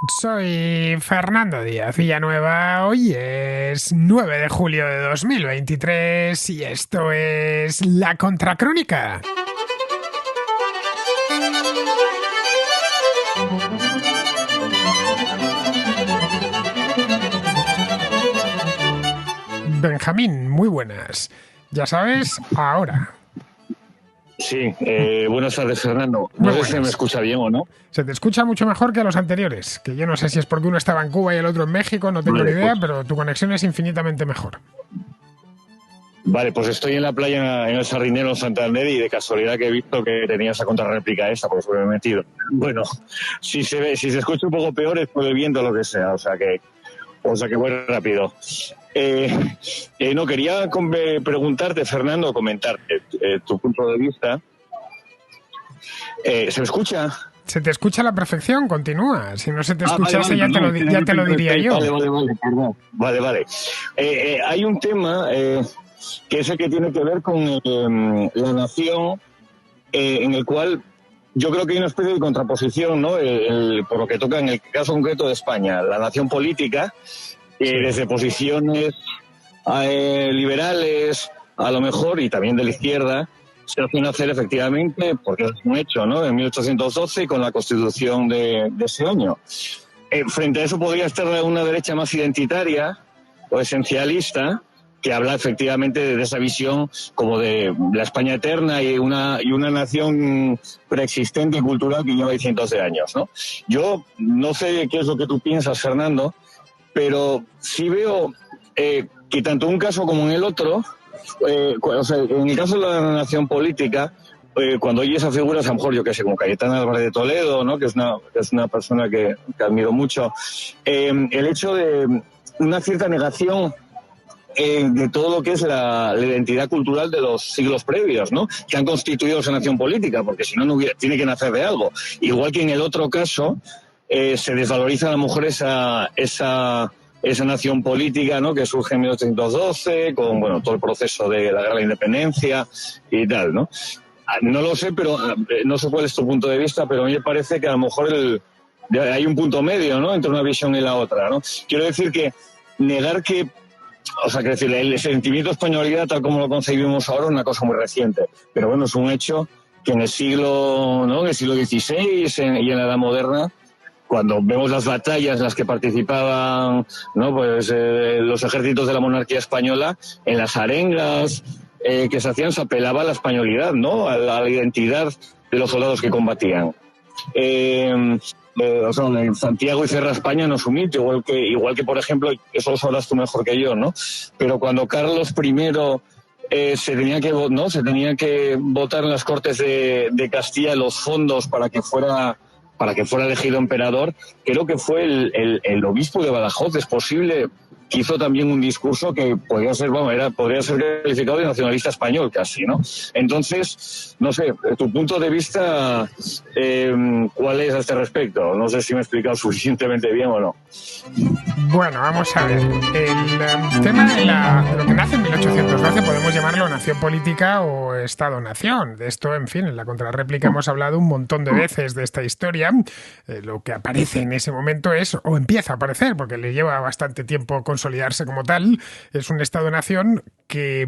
Soy Fernando Díaz Villanueva, hoy es 9 de julio de 2023 y esto es La Contracrónica. Benjamín, muy buenas. Ya sabes, ahora. Sí, buenas tardes, Fernando. Muy No sé si me buenas. escucha bien o no. Se te escucha mucho mejor que a los anteriores, que yo no sé si es porque uno estaba en Cuba y el otro en México, no tengo ni Vale, idea, pues, pero tu conexión es infinitamente mejor. vale, pues estoy en la playa en el Sardinero, en Santander, y de casualidad que he visto que tenía esa contrarréplica esta, por eso me he metido. Bueno, si se escucha un poco peor es por el viento o lo que sea, o sea que voy rápido. No, quería preguntarte, Fernando, comentarte tu punto de vista. ¿Se me escucha? Se te escucha a la perfección, continúa. Si no se te Vale, escuchase vale, ya te perdón, lo, es que ya te lo diría yo. vale, perdón. Vale. Hay un tema que es el que tiene que ver con la nación, en el cual yo creo que hay una especie de contraposición, ¿no? Por lo que toca en el caso concreto de España, la nación política, Sí. desde posiciones liberales, a lo mejor, y también de la izquierda, se hacen hacer efectivamente, porque es un hecho, ¿no? En 1812 con la Constitución de ese año. Frente a eso podría estar una derecha más identitaria o esencialista, que habla efectivamente de esa visión como de la España eterna y una nación preexistente y cultural que lleva cientos de años, ¿no? Yo no sé qué es lo que tú piensas, Fernando, pero sí veo que tanto en un caso como en el otro, o sea, en el caso de la nación política, cuando oye esas figuras, a lo mejor yo qué sé, como Cayetano Álvarez de Toledo, ¿no? que es una persona que admiro mucho, el hecho de una cierta negación de todo lo que es la identidad cultural de los siglos previos, ¿no? Que han constituido esa nación política, porque si no, tiene que nacer de algo. Igual que en el otro caso, se desvaloriza a la mujer esa nación política, ¿no? Que surge en 1812, con, bueno, todo el proceso de la Guerra de la Independencia y tal, ¿no? No lo sé, pero no sé cuál es tu punto de vista, pero a mí me parece que a lo mejor hay un punto medio, ¿no? Entre una visión y la otra, ¿no? Quiero decir que negar que, o sea, que decir, el sentimiento de españolidad, tal como lo concebimos ahora, es una cosa muy reciente. Pero bueno, es un hecho que en el siglo, ¿no? En el siglo XVI y en la Edad Moderna, cuando vemos las batallas en las que participaban, ¿no? Pues los ejércitos de la monarquía española, en las arengas que se hacían, se apelaba a la españolidad, ¿no? A la identidad de los soldados que combatían. O sea, en Santiago y Cierra España no es un mito, igual que, por ejemplo, eso lo sabrás tú mejor que yo, ¿no? Pero cuando Carlos I se tenía que votar en las Cortes de Castilla los fondos para que fuera elegido emperador, creo que fue el obispo de Badajoz, es posible, que hizo también un discurso que podría ser calificado de nacionalista español casi, ¿no? Entonces, no sé, tu punto de vista, ¿cuál es a este respecto? No sé si me he explicado suficientemente bien o no. Bueno, vamos a ver. El tema de lo que nace en 1812 podemos llamarlo nación política o Estado-nación. De esto, en fin, en la contrarréplica hemos hablado un montón de veces de esta historia. Lo que aparece en ese momento es, o empieza a aparecer, porque le lleva bastante tiempo consolidarse como tal, es un Estado-nación que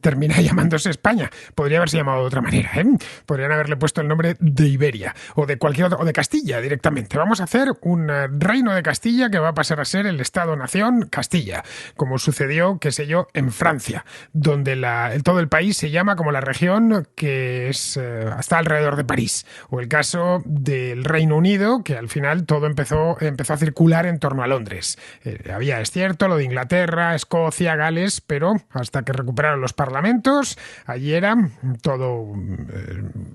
termina llamándose España. Podría haberse llamado de otra manera, ¿eh? Podrían haberle puesto el nombre de Iberia o de cualquier otro, o de Castilla directamente. Vamos a hacer un reino de Castilla que va a pasar a ser el Estado-Nación Castilla, como sucedió, qué sé yo, en Francia, donde todo el país se llama como la región que está alrededor de París. O el caso del Reino Unido, que al final todo empezó a circular en torno a Londres. Es cierto, lo de Inglaterra, Escocia, Gales, pero hasta que recuperaron los parlamentos, allí era todo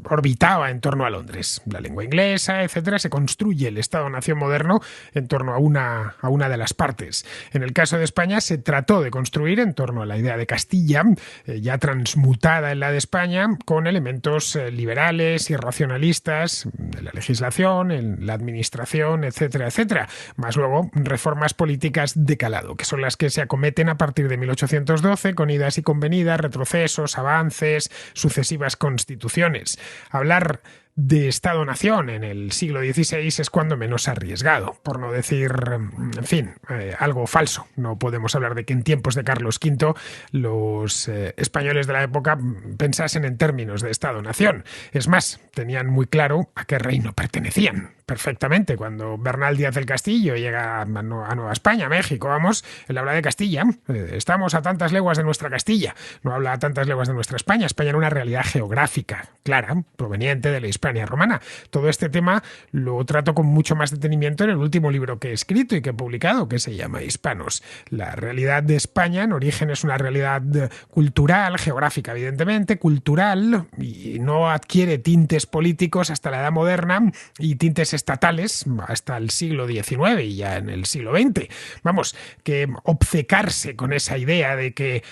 orbitaba en torno a Londres. La lengua inglesa, etcétera, se construye el Estado-Nación moderno en torno a una de las partes. En el caso de España se trató de construir en torno a la idea de Castilla, ya transmutada en la de España, con elementos liberales y racionalistas en la legislación, en la administración, etcétera, etcétera. Más luego reformas políticas de calado, que son las que se acometen a partir de 1812, con idas y convenidas, retrocesos, avances, sucesivas constituciones. Hablar de Estado-nación en el siglo XVI es cuando menos arriesgado, por no decir, en fin, algo falso. No podemos hablar de que en tiempos de Carlos V los españoles de la época pensasen en términos de Estado-nación. Es más, tenían muy claro a qué reino pertenecían perfectamente. Cuando Bernal Díaz del Castillo llega a Nueva España, México, vamos, él habla de Castilla. Estamos a tantas leguas de nuestra Castilla. No habla a tantas leguas de nuestra España. España era una realidad geográfica clara, proveniente de la Hispania romana. Todo este tema lo trato con mucho más detenimiento en el último libro que he escrito y que he publicado, que se llama Hispanos. La realidad de España en origen es una realidad cultural, geográfica evidentemente, cultural, y no adquiere tintes políticos hasta la Edad Moderna y tintes estatales hasta el siglo XIX y ya en el siglo XX. Vamos, que obcecarse con esa idea de que,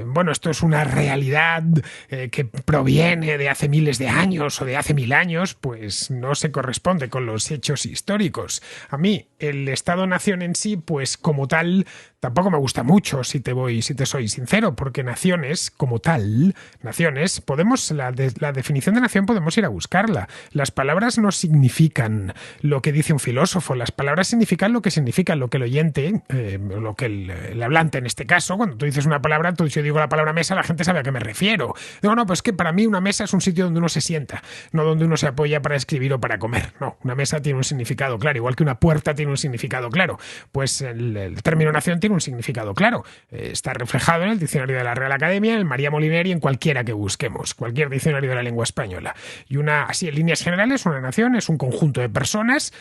bueno, esto es una realidad que proviene de hace miles de años o de hace 1000 años, pues no se corresponde con los hechos históricos. A mí, el Estado-nación en sí, pues como tal, tampoco me gusta mucho, si te soy sincero, porque naciones, como tal, naciones, la definición de nación podemos ir a buscarla. Las palabras no significan lo que dice un filósofo, las palabras significan lo que el oyente, lo que el hablante en este caso. Cuando tú dices una palabra, yo digo la palabra mesa, la gente sabe a qué me refiero. Digo, no, pues que para mí una mesa es un sitio donde uno se sienta, no donde uno se apoya para escribir o para comer. No, una mesa tiene un significado claro, igual que una puerta tiene un significado claro. Pues el término nación tiene un significado claro. Está reflejado en el diccionario de la Real Academia, en el María Moliner y en cualquiera que busquemos, cualquier diccionario de la lengua española. Y así en líneas generales, una nación es un conjunto de personas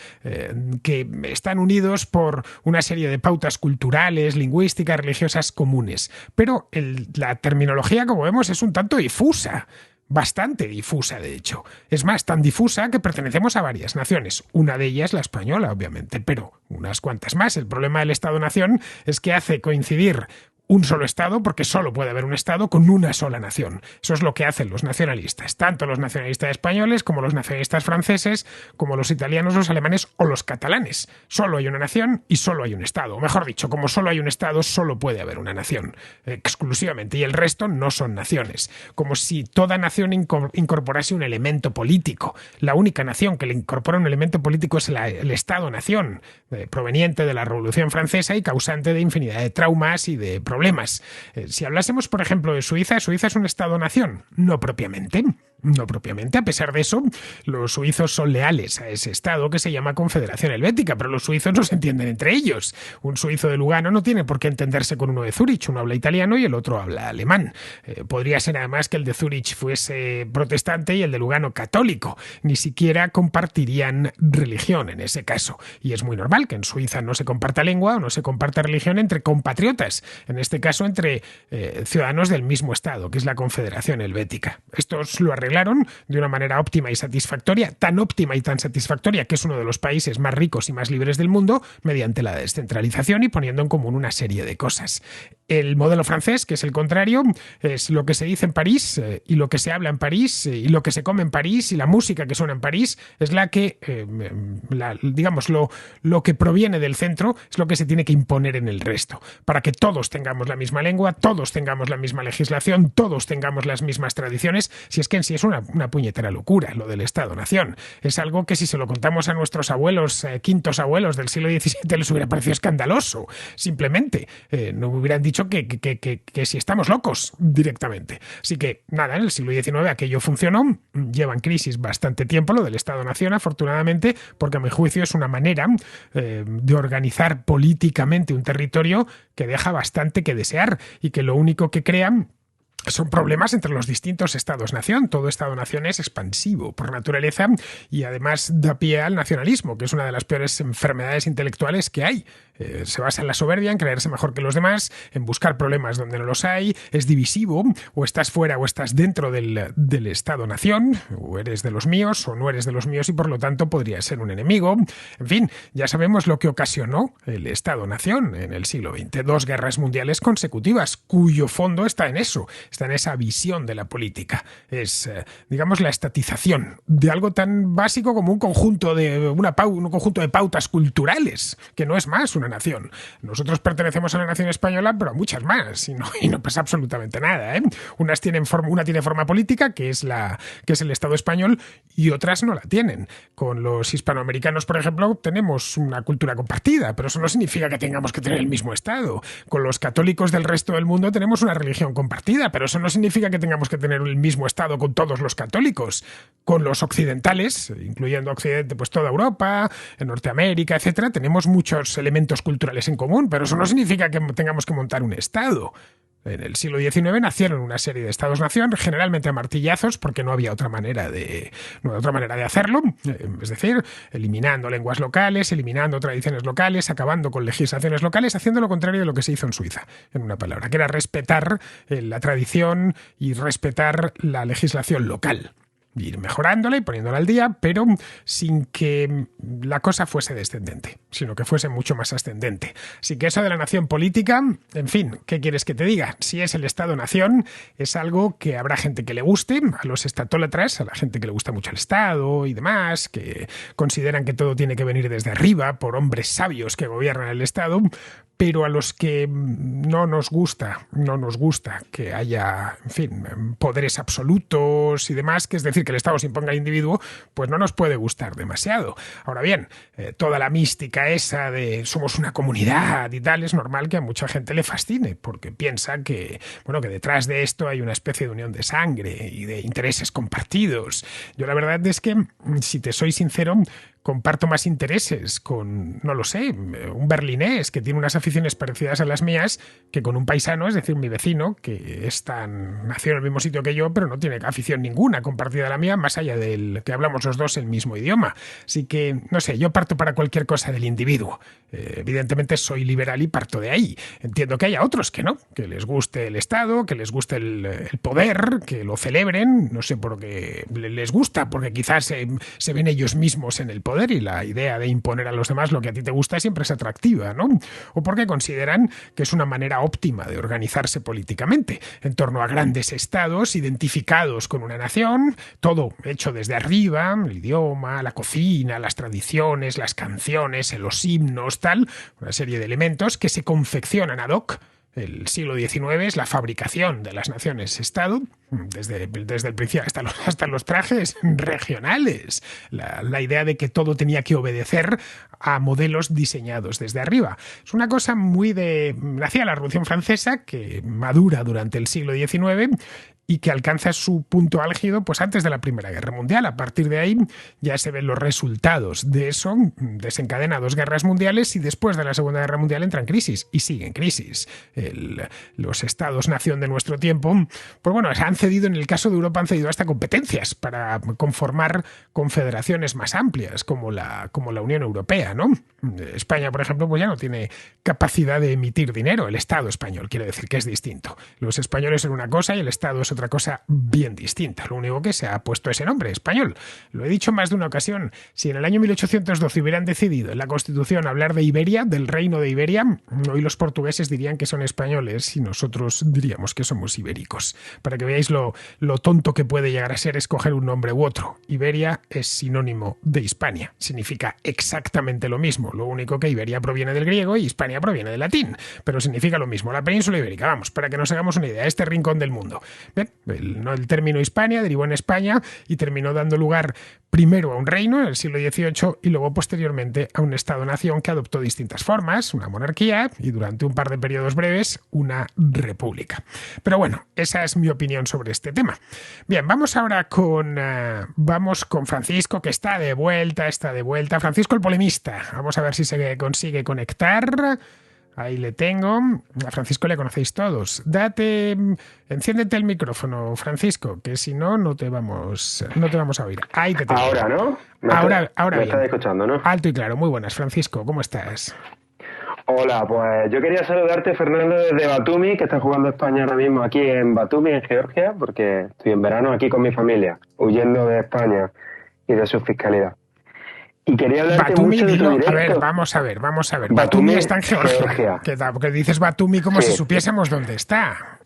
que están unidos por una serie de pautas culturales, lingüísticas, religiosas comunes. Pero la terminología, como vemos, es un tanto difusa. Bastante difusa, de hecho. Es más, tan difusa que pertenecemos a varias naciones. Una de ellas la española, obviamente, pero unas cuantas más. El problema del Estado-nación es que hace coincidir un solo Estado, porque solo puede haber un Estado con una sola nación. Eso es lo que hacen los nacionalistas, tanto los nacionalistas españoles como los nacionalistas franceses, como los italianos, los alemanes o los catalanes. Solo hay una nación y solo hay un Estado. O mejor dicho, como solo hay un Estado, solo puede haber una nación, exclusivamente, y el resto no son naciones. Como si toda nación incorporase un elemento político. La única nación que le incorpora un elemento político es el Estado-nación, proveniente de la Revolución Francesa y causante de infinidad de traumas y de problemas. Si hablásemos, por ejemplo, de Suiza, ¿Suiza es un Estado-nación? No propiamente. No propiamente. A pesar de eso, los suizos son leales a ese Estado que se llama Confederación Helvética, pero los suizos no se entienden entre ellos. Un suizo de Lugano no tiene por qué entenderse con uno de Zúrich. Uno habla italiano y el otro habla alemán. Podría ser además que el de Zúrich fuese protestante y el de Lugano católico. Ni siquiera compartirían religión en ese caso. Y es muy normal que en Suiza no se comparta lengua o no se comparta religión entre compatriotas. En este caso, entre ciudadanos del mismo Estado, que es la Confederación Helvética. Estos lo arreglaron de una manera óptima y satisfactoria, tan óptima y tan satisfactoria que es uno de los países más ricos y más libres del mundo, mediante la descentralización y poniendo en común una serie de cosas. El modelo francés, que es el contrario, es lo que se dice en París y lo que se habla en París y lo que se come en París y la música que suena en París es la que, digamos, lo que proviene del centro es lo que se tiene que imponer en el resto, para que todos tengamos la misma lengua, todos tengamos la misma legislación, todos tengamos las mismas tradiciones, si es que en sí es una puñetera locura lo del Estado-nación. Es algo que si se lo contamos a nuestros abuelos, quintos abuelos del siglo XVII, les hubiera parecido escandaloso. Simplemente no hubieran dicho que si estamos locos directamente. Así que nada, en el siglo XIX aquello funcionó, lleva en crisis bastante tiempo lo del Estado-nación, afortunadamente, porque a mi juicio es una manera de organizar políticamente un territorio que deja bastante que desear y que lo único que crea son problemas entre los distintos estados-nación. Todo estado-nación es expansivo por naturaleza y además da pie al nacionalismo, que es una de las peores enfermedades intelectuales que hay. Se basa en la soberbia, en creerse mejor que los demás, en buscar problemas donde no los hay, es divisivo, o estás fuera o estás dentro del Estado-nación, o eres de los míos o no eres de los míos y por lo tanto podrías ser un enemigo. En fin, ya sabemos lo que ocasionó el Estado-nación en el siglo XX. 2 guerras mundiales consecutivas, cuyo fondo está en eso. está en esa visión de la política. Es, digamos, la estatización de algo tan básico como un conjunto de pautas culturales, que no es más una nación. Nosotros pertenecemos a la nación española, pero a muchas más, y no pasa absolutamente nada, ¿eh? Una tiene forma política, que es el Estado español, y otras no la tienen. Con los hispanoamericanos, por ejemplo, tenemos una cultura compartida, pero eso no significa que tengamos que tener el mismo Estado. Con los católicos del resto del mundo tenemos una religión compartida, pero eso no significa que tengamos que tener el mismo Estado con todos los católicos. Con los occidentales, incluyendo Occidente, pues toda Europa, en Norteamérica, etcétera, tenemos muchos elementos culturales en común, pero eso no significa que tengamos que montar un Estado. En el siglo XIX nacieron una serie de estados-nación, generalmente a martillazos, porque no había otra manera de hacerlo, es decir, eliminando lenguas locales, eliminando tradiciones locales, acabando con legislaciones locales, haciendo lo contrario de lo que se hizo en Suiza, en una palabra, que era respetar la tradición y respetar la legislación local. Ir mejorándola y poniéndola al día, pero sin que la cosa fuese descendente, sino que fuese mucho más ascendente. Así que eso de la nación política, en fin, ¿qué quieres que te diga? Si es el Estado-nación, es algo que habrá gente que le guste, a los estatólatras, a la gente que le gusta mucho el Estado y demás, que consideran que todo tiene que venir desde arriba por hombres sabios que gobiernan el Estado, pero a los que no nos gusta que haya, en fin, poderes absolutos y demás, que es decir, que el Estado se imponga al individuo, pues no nos puede gustar demasiado. Ahora bien, toda la mística esa de somos una comunidad y tal, es normal que a mucha gente le fascine, porque piensa que detrás de esto hay una especie de unión de sangre y de intereses compartidos. Yo la verdad es que, si te soy sincero, comparto más intereses con, no lo sé, un berlinés que tiene unas aficiones parecidas a las mías que con un paisano, es decir, mi vecino, que nació en el mismo sitio que yo, pero no tiene afición ninguna compartida a la mía, más allá del que hablamos los dos el mismo idioma. Así que, no sé, yo parto para cualquier cosa del individuo. Evidentemente soy liberal y parto de ahí. Entiendo que haya otros que no, que les guste el Estado, que les guste el poder, que lo celebren, no sé por qué les gusta, porque quizás se ven ellos mismos en el poder y la idea de imponer a los demás lo que a ti te gusta siempre es atractiva, ¿no? O porque consideran que es una manera óptima de organizarse políticamente, en torno a grandes estados identificados con una nación, todo hecho desde arriba, el idioma, la cocina, las tradiciones, las canciones, los himnos, tal, una serie de elementos que se confeccionan ad hoc. El siglo XIX es la fabricación de las naciones-estado, desde el principio hasta los trajes regionales. La idea de que todo tenía que obedecer a modelos diseñados desde arriba. Es una cosa nacía la Revolución Francesa, que madura durante el siglo XIX y que alcanza su punto álgido pues antes de la Primera Guerra Mundial. A partir de ahí ya se ven los resultados de eso, desencadena 2 guerras mundiales y después de la Segunda Guerra Mundial entra en crisis y sigue en crisis. Los estados-nación de nuestro tiempo, pues bueno, han cedido, en el caso de Europa, han cedido hasta competencias para conformar confederaciones más amplias, como la Unión Europea, ¿no? España, por ejemplo, pues ya no tiene capacidad de emitir dinero, el Estado español, quiere decir que es distinto. Los españoles son una cosa y el Estado es otra cosa bien distinta. Lo único que se ha puesto ese nombre, español. Lo he dicho más de una ocasión. Si en el año 1812 hubieran decidido en la Constitución hablar de Iberia, del reino de Iberia, hoy los portugueses dirían que son españoles y nosotros diríamos que somos ibéricos. Para que veáis lo tonto que puede llegar a ser escoger un nombre u otro. Iberia es sinónimo de Hispania. Significa exactamente lo mismo. Lo único que Iberia proviene del griego y Hispania proviene del latín. Pero significa lo mismo. La península ibérica, vamos, para que nos hagamos una idea. Este rincón del mundo. Bien, el término Hispania derivó en España y terminó dando lugar primero a un reino en el siglo XVIII y luego posteriormente a un Estado-nación que adoptó distintas formas, una monarquía y durante un par de periodos breves una república. Pero bueno, esa es mi opinión sobre este tema. Bien, vamos ahora con Francisco, que está de vuelta. Francisco el polemista. Vamos a ver si se consigue conectar. Ahí le tengo. A Francisco le conocéis todos. Enciéndete el micrófono, Francisco, que si no, no te vamos a oír. Ahí te tengo. Ahora, ¿no? Ahora me bien. estás escuchando, ¿no? Alto y claro. Muy buenas, Francisco. ¿Cómo estás? Hola, pues yo quería saludarte, Fernando, desde Batumi, que está jugando España ahora mismo aquí en Batumi, en Georgia, porque estoy en verano aquí con mi familia, huyendo de España y de su fiscalidad. Y quería hablarte Batumi, mucho de tu directo. A ver, vamos a ver. Batumi está en Georgia. Georgia. Porque dices Batumi como sí. si supiésemos dónde está.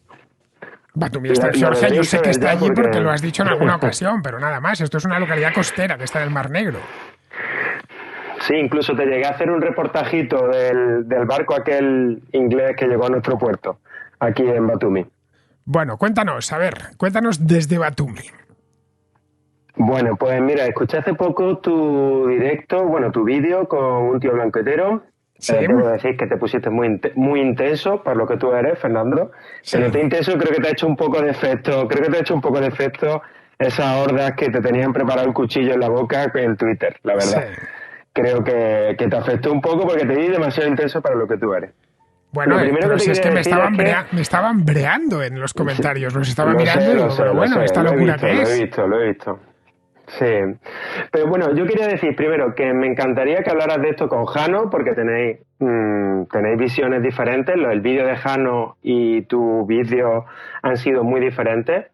Batumi está en Georgia, yo sé que está allí porque... porque lo has dicho en alguna ocasión, pero nada más, esto es una localidad costera que está en el Mar Negro. Sí, incluso te llegué a hacer un reportajito del barco aquel inglés que llegó a nuestro puerto, aquí en Batumi. Bueno, cuéntanos, a ver, cuéntanos desde Batumi. Bueno, pues mira, escuché hace poco tu directo, bueno, tu vídeo con un tío blanquetero. Sí. Debo decir que te pusiste muy intenso para lo que tú eres, Fernando. Sí. Te noté intenso, creo que te ha hecho un poco de efecto, esas hordas que te tenían preparado el cuchillo en la boca en Twitter, la verdad. Sí. Creo que te afectó un poco porque te vi demasiado intenso para lo que tú eres. Bueno, pero si es que me estaban breando en los comentarios, los estaba mirando y digo, pero bueno, esta locura que es. Lo he visto. Sí, pero bueno, yo quería decir primero que me encantaría que hablaras de esto con Jano, porque tenéis visiones diferentes. El vídeo de Jano y tu vídeo han sido muy diferentes,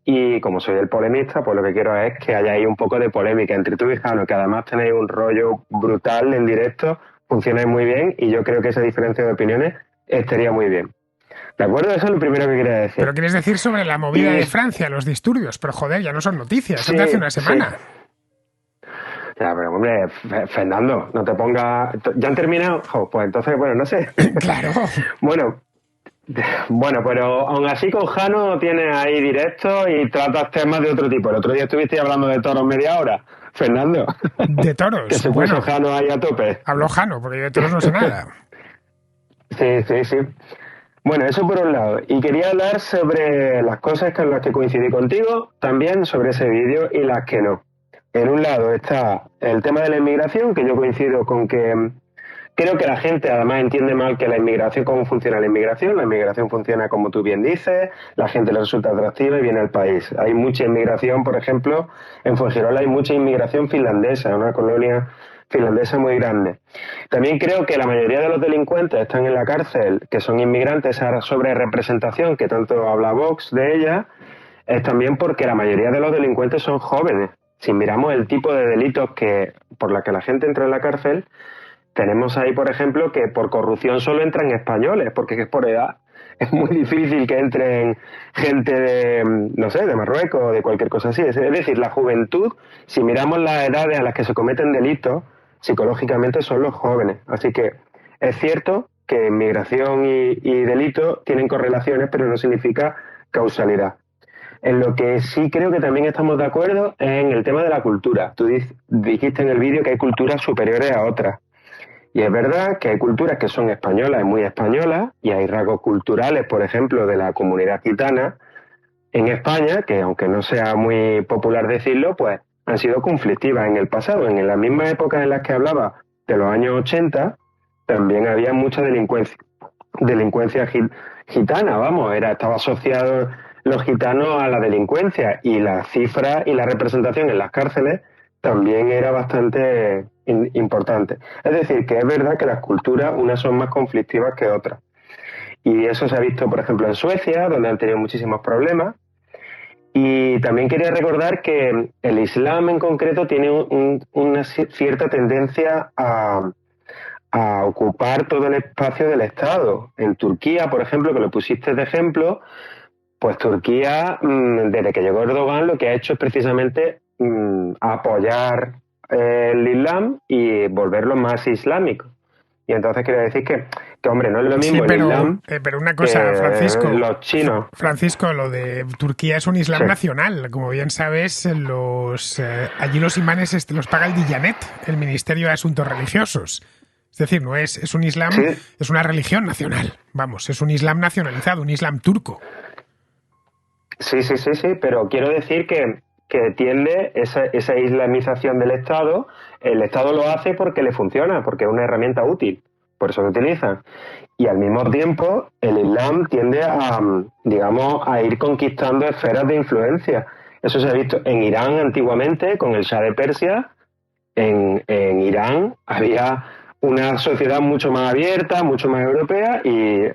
y como soy el polemista, pues lo que quiero es que haya ahí un poco de polémica entre tú y Jano, que además tenéis un rollo brutal en directo, funcionáis muy bien, y yo creo que esa diferencia de opiniones estaría muy bien. ¿De acuerdo? Eso es lo primero que quería decir. Pero quieres decir sobre la movida de Francia, los disturbios, pero joder, ya no son noticias, son de hace una semana. Sí. Ya, pero hombre, Fernando, no te pongas... ¿Ya han terminado? Pues entonces, bueno, no sé. Claro. Bueno, pero aún así con Jano tienes ahí directo y tratas temas de otro tipo. El otro día estuviste hablando de toros media hora, Fernando. ¿De toros? Que se puso Jano ahí a tope. Habló Jano, porque yo de toros no sé nada. Sí. Bueno, eso por un lado. Y quería hablar sobre las cosas con las que coincidí contigo, también sobre ese vídeo, y las que no. En un lado está el tema de la inmigración, que yo coincido con que creo que la gente además entiende mal que la inmigración, cómo funciona la inmigración. La inmigración funciona como tú bien dices, la gente le resulta atractiva y viene al país. Hay mucha inmigración, por ejemplo, en Fuengirola hay mucha inmigración finlandesa, una colonia finlandesa muy grande. También creo que la mayoría de los delincuentes están en la cárcel, que son inmigrantes, esa sobrerepresentación que tanto habla Vox de ella, es también porque la mayoría de los delincuentes son jóvenes. Si miramos el tipo de delitos por la que la gente entra en la cárcel, tenemos ahí, por ejemplo, que por corrupción solo entran españoles, porque es por edad. Es muy difícil que entren gente de, no sé, de Marruecos o de cualquier cosa así. Es decir, la juventud, si miramos las edades a las que se cometen delitos, psicológicamente son los jóvenes. Así que es cierto que inmigración y delito tienen correlaciones, pero no significa causalidad. En lo que sí creo que también estamos de acuerdo es en el tema de la cultura. Tú dijiste en el vídeo que hay culturas superiores a otras. Y es verdad que hay culturas que son españolas y muy españolas, y hay rasgos culturales, por ejemplo, de la comunidad gitana en España, que aunque no sea muy popular decirlo, pues han sido conflictivas en el pasado. En las mismas épocas en las que hablaba de los años 80, también había mucha delincuencia gitana, vamos, estaba asociado los gitanos a la delincuencia, y la cifra y la representación en las cárceles también era bastante importante. Es decir, que es verdad que las culturas, unas son más conflictivas que otras. Y eso se ha visto, por ejemplo, en Suecia, donde han tenido muchísimos problemas. Y también quería recordar que el Islam en concreto tiene una cierta tendencia a ocupar todo el espacio del Estado. En Turquía, por ejemplo, que lo pusiste de ejemplo, pues Turquía, desde que llegó Erdogan, lo que ha hecho es precisamente apoyar el Islam y volverlo más islámico. Y entonces quiero decir que hombre, no es lo mismo el Islam pero una cosa, Francisco, los chinos. Francisco, lo de Turquía es un Islam nacional. Como bien sabes, allí los imanes los paga el Diyanet, el Ministerio de Asuntos Religiosos. Es decir, no es un Islam, es una religión nacional. Vamos, es un Islam nacionalizado, un Islam turco. Sí, pero quiero decir que tiende esa islamización del Estado. El Estado lo hace porque le funciona, porque es una herramienta útil, por eso lo utilizan. Y al mismo tiempo el Islam tiende a ir conquistando esferas de influencia. Eso se ha visto en Irán antiguamente con el Shah de Persia. En Irán había una sociedad mucho más abierta, mucho más europea, y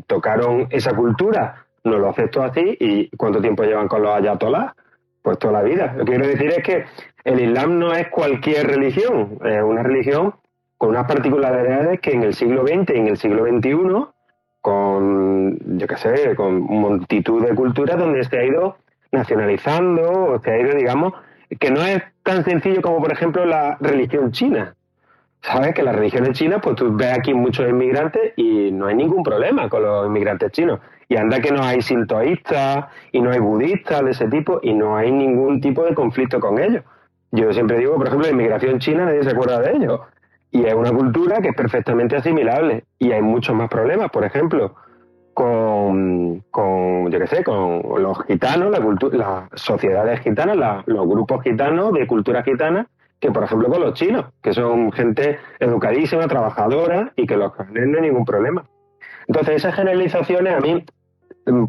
tocaron esa cultura. No lo acepto así. ¿Y cuánto tiempo llevan con los ayatolás? Pues toda la vida. Lo que quiero decir es que el Islam no es cualquier religión, es una religión con unas particularidades que en el siglo XX y en el siglo XXI, yo qué sé, con multitud de culturas donde se ha ido nacionalizando o se ha ido, digamos, que no es tan sencillo como, por ejemplo, la religión china. Sabes que las religiones chinas, pues tú ves aquí muchos inmigrantes y no hay ningún problema con los inmigrantes chinos. Y anda que no hay sintoístas y no hay budistas de ese tipo y no hay ningún tipo de conflicto con ellos. Yo siempre digo, por ejemplo, la inmigración china, nadie se acuerda de ellos. Y es una cultura que es perfectamente asimilable. Y hay muchos más problemas, por ejemplo, yo qué sé, con los gitanos, las sociedades gitanas, los grupos gitanos de cultura gitana, que por ejemplo con los chinos, que son gente educadísima, trabajadora y que los jóvenes no hay ningún problema. Entonces esas generalizaciones a mí,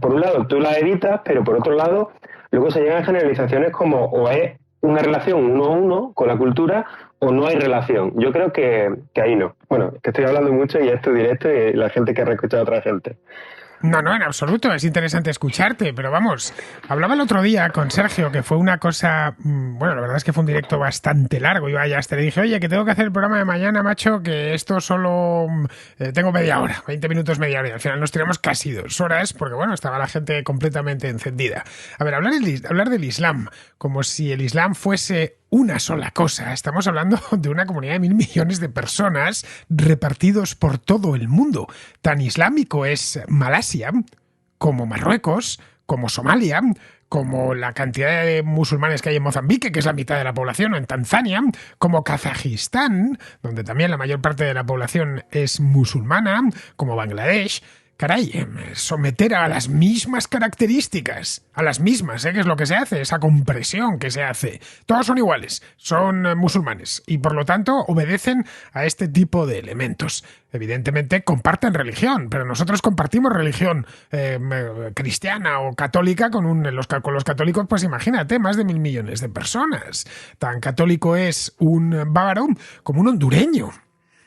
por un lado tú las evitas, pero por otro lado luego se llegan a generalizaciones como o es una relación uno a uno con la cultura o no hay relación. Yo creo que ahí no. Bueno, que estoy hablando mucho y esto directo y la gente que escuchado a otra gente. No, en absoluto, es interesante escucharte, pero vamos, hablaba el otro día con Sergio, que fue una cosa, bueno, la verdad es que fue un directo bastante largo, yo ya hasta le dije, oye, que tengo que hacer el programa de mañana, macho, que esto solo tengo media hora, 20 minutos, media hora, y al final nos tiramos casi 2 horas, porque bueno, estaba la gente completamente encendida. A ver, hablar del Islam, como si el Islam fuese una sola cosa. Estamos hablando de una comunidad de 1.000 millones de personas repartidos por todo el mundo. Tan islámico es Malasia como Marruecos, como Somalia, como la cantidad de musulmanes que hay en Mozambique, que es la mitad de la población, o en Tanzania, como Kazajistán, donde también la mayor parte de la población es musulmana, como Bangladesh. Caray, someter a las mismas características, a las mismas, que es lo que se hace, esa compresión que se hace. Todos son iguales, son musulmanes y por lo tanto obedecen a este tipo de elementos. Evidentemente comparten religión, pero nosotros compartimos religión cristiana o católica con los católicos, pues imagínate, más de 1.000 millones de personas. Tan católico es un bávaro como un hondureño.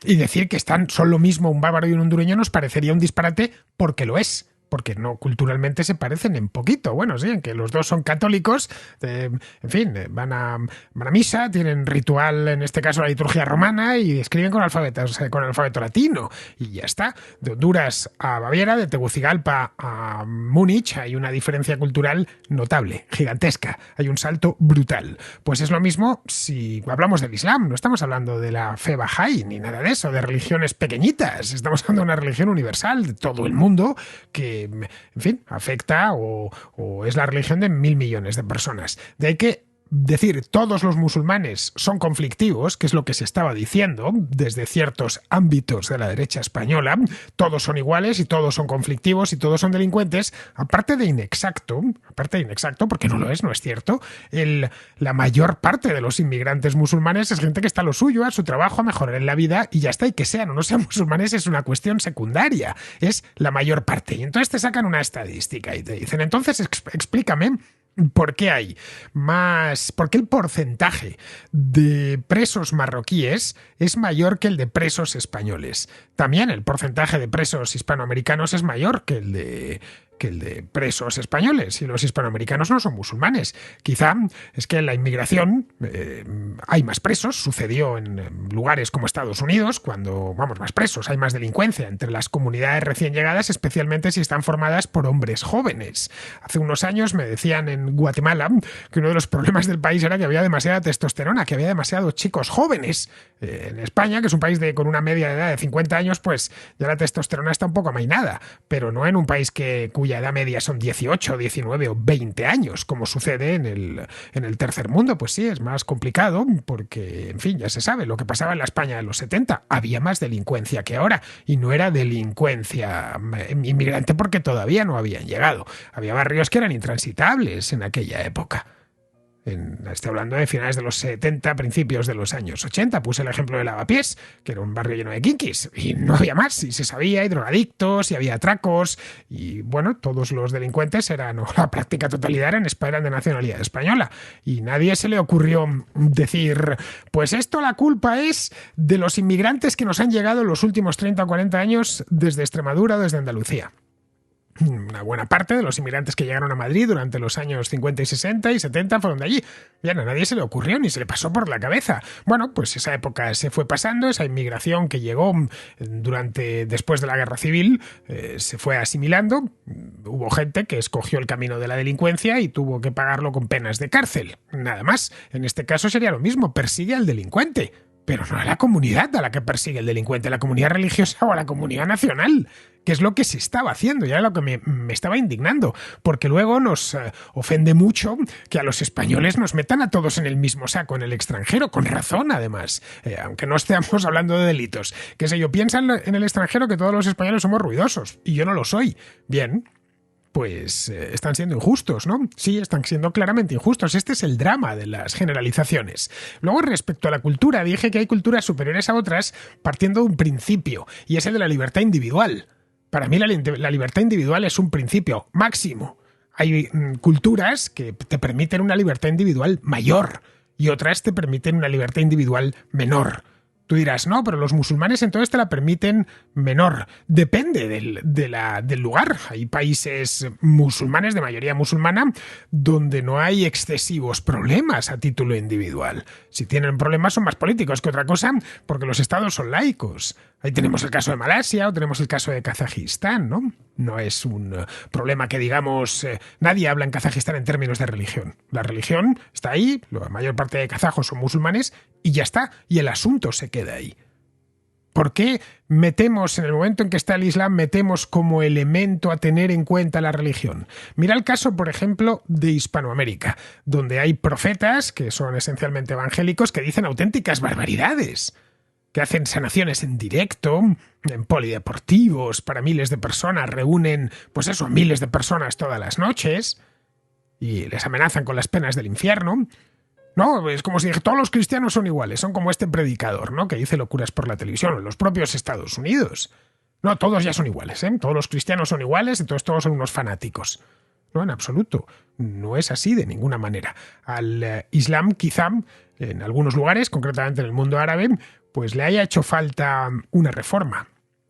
Y decir que son lo mismo un bávaro y un hondureño nos parecería un disparate porque lo es. Porque no, culturalmente se parecen en poquito. Bueno, sí, en que los dos son católicos, en fin, van a misa, tienen ritual, en este caso la liturgia romana, y escriben con alfabeto latino, y ya está. De Honduras a Baviera, de Tegucigalpa a Múnich, hay una diferencia cultural notable, gigantesca, hay un salto brutal. Pues es lo mismo si hablamos del Islam, no estamos hablando de la fe Bahá'í, ni nada de eso, de religiones pequeñitas, estamos hablando de una religión universal de todo el mundo que, en fin, afecta o es la religión de 1.000 millones de personas. De ahí que decir todos los musulmanes son conflictivos, que es lo que se estaba diciendo desde ciertos ámbitos de la derecha española, todos son iguales y todos son conflictivos y todos son delincuentes, aparte de inexacto, porque no es cierto, la mayor parte de los inmigrantes musulmanes es gente que está a lo suyo, a su trabajo, a mejorar en la vida y ya está, y que sean o no sean musulmanes es una cuestión secundaria, es la mayor parte. Y entonces te sacan una estadística y te dicen, entonces explícame ¿por qué hay más? ¿Por qué el porcentaje de presos marroquíes es mayor que el de presos españoles? También el porcentaje de presos hispanoamericanos es mayor que el de presos españoles, y los hispanoamericanos no son musulmanes. Quizá es que en la inmigración hay más presos, sucedió en lugares como Estados Unidos, cuando, más presos, hay más delincuencia entre las comunidades recién llegadas, especialmente si están formadas por hombres jóvenes. Hace unos años me decían en Guatemala que uno de los problemas del país era que había demasiada testosterona, que había demasiados chicos jóvenes. En España, que es un país con una media de edad de 50 años, pues ya la testosterona está un poco amainada, pero no en un país cuya edad media son 18, 19 o 20 años, como sucede en el tercer mundo. Pues sí, es más complicado porque, en fin, ya se sabe lo que pasaba en la España de los 70. Había más delincuencia que ahora, y no era delincuencia inmigrante porque todavía no habían llegado. Había barrios que eran intransitables en aquella época. Estoy hablando de finales de los 70, principios de los años 80. Puse el ejemplo de Lavapiés, que era un barrio lleno de kinkis, y no había más, y se sabía, y drogadictos, y había atracos, y bueno, todos los delincuentes eran, o la práctica totalidad eran de nacionalidad española, y nadie se le ocurrió decir, pues esto la culpa es de los inmigrantes que nos han llegado en los últimos 30 o 40 años desde Extremadura o desde Andalucía. Una buena parte de los inmigrantes que llegaron a Madrid durante los años 50 y 60 y 70 fueron de allí. Bien, a nadie se le ocurrió ni se le pasó por la cabeza. Bueno, pues esa época se fue pasando, esa inmigración que llegó después de la Guerra Civil se fue asimilando. Hubo gente que escogió el camino de la delincuencia y tuvo que pagarlo con penas de cárcel. Nada más. En este caso sería lo mismo, persigue al delincuente. Pero no a la comunidad a la que persigue el delincuente, a la comunidad religiosa o a la comunidad nacional, que es lo que se estaba haciendo, y era lo que me estaba indignando, porque luego nos ofende mucho que a los españoles nos metan a todos en el mismo saco en el extranjero, con razón además, aunque no estemos hablando de delitos. Qué sé yo, piensan en el extranjero que todos los españoles somos ruidosos, y yo no lo soy. Bien, pues están siendo injustos, ¿no? Sí, están siendo claramente injustos. Este es el drama de las generalizaciones. Luego, respecto a la cultura, dije que hay culturas superiores a otras partiendo de un principio, y es el de la libertad individual. Para mí la libertad individual es un principio máximo. Hay culturas que te permiten una libertad individual mayor y otras te permiten una libertad individual menor. Tú dirás, no, pero los musulmanes entonces te la permiten menor. Depende del lugar. Hay países musulmanes, de mayoría musulmana, donde no hay excesivos problemas a título individual. Si tienen problemas son más políticos que otra cosa, porque los estados son laicos. Ahí tenemos el caso de Malasia o tenemos el caso de Kazajistán, ¿no? No es un problema que, digamos, nadie habla en Kazajistán en términos de religión. La religión está ahí, la mayor parte de kazajos son musulmanes y ya está, y el asunto se queda ahí. ¿Por qué metemos, en el momento en que está el Islam, metemos como elemento a tener en cuenta la religión? Mira el caso, por ejemplo, de Hispanoamérica, donde hay profetas, que son esencialmente evangélicos, que dicen auténticas barbaridades, que hacen sanaciones en directo, en polideportivos, para miles de personas, reúnen, pues eso, a miles de personas todas las noches, y les amenazan con las penas del infierno. No, es como si dije, todos los cristianos son iguales, son como este predicador, ¿no?, que dice locuras por la televisión, en los propios Estados Unidos. No, todos ya son iguales, ¿eh? Todos los cristianos son iguales, entonces todos son unos fanáticos. No, en absoluto. No es así de ninguna manera. Al Islam, quizá, en algunos lugares, concretamente en el mundo árabe, pues le haya hecho falta una reforma,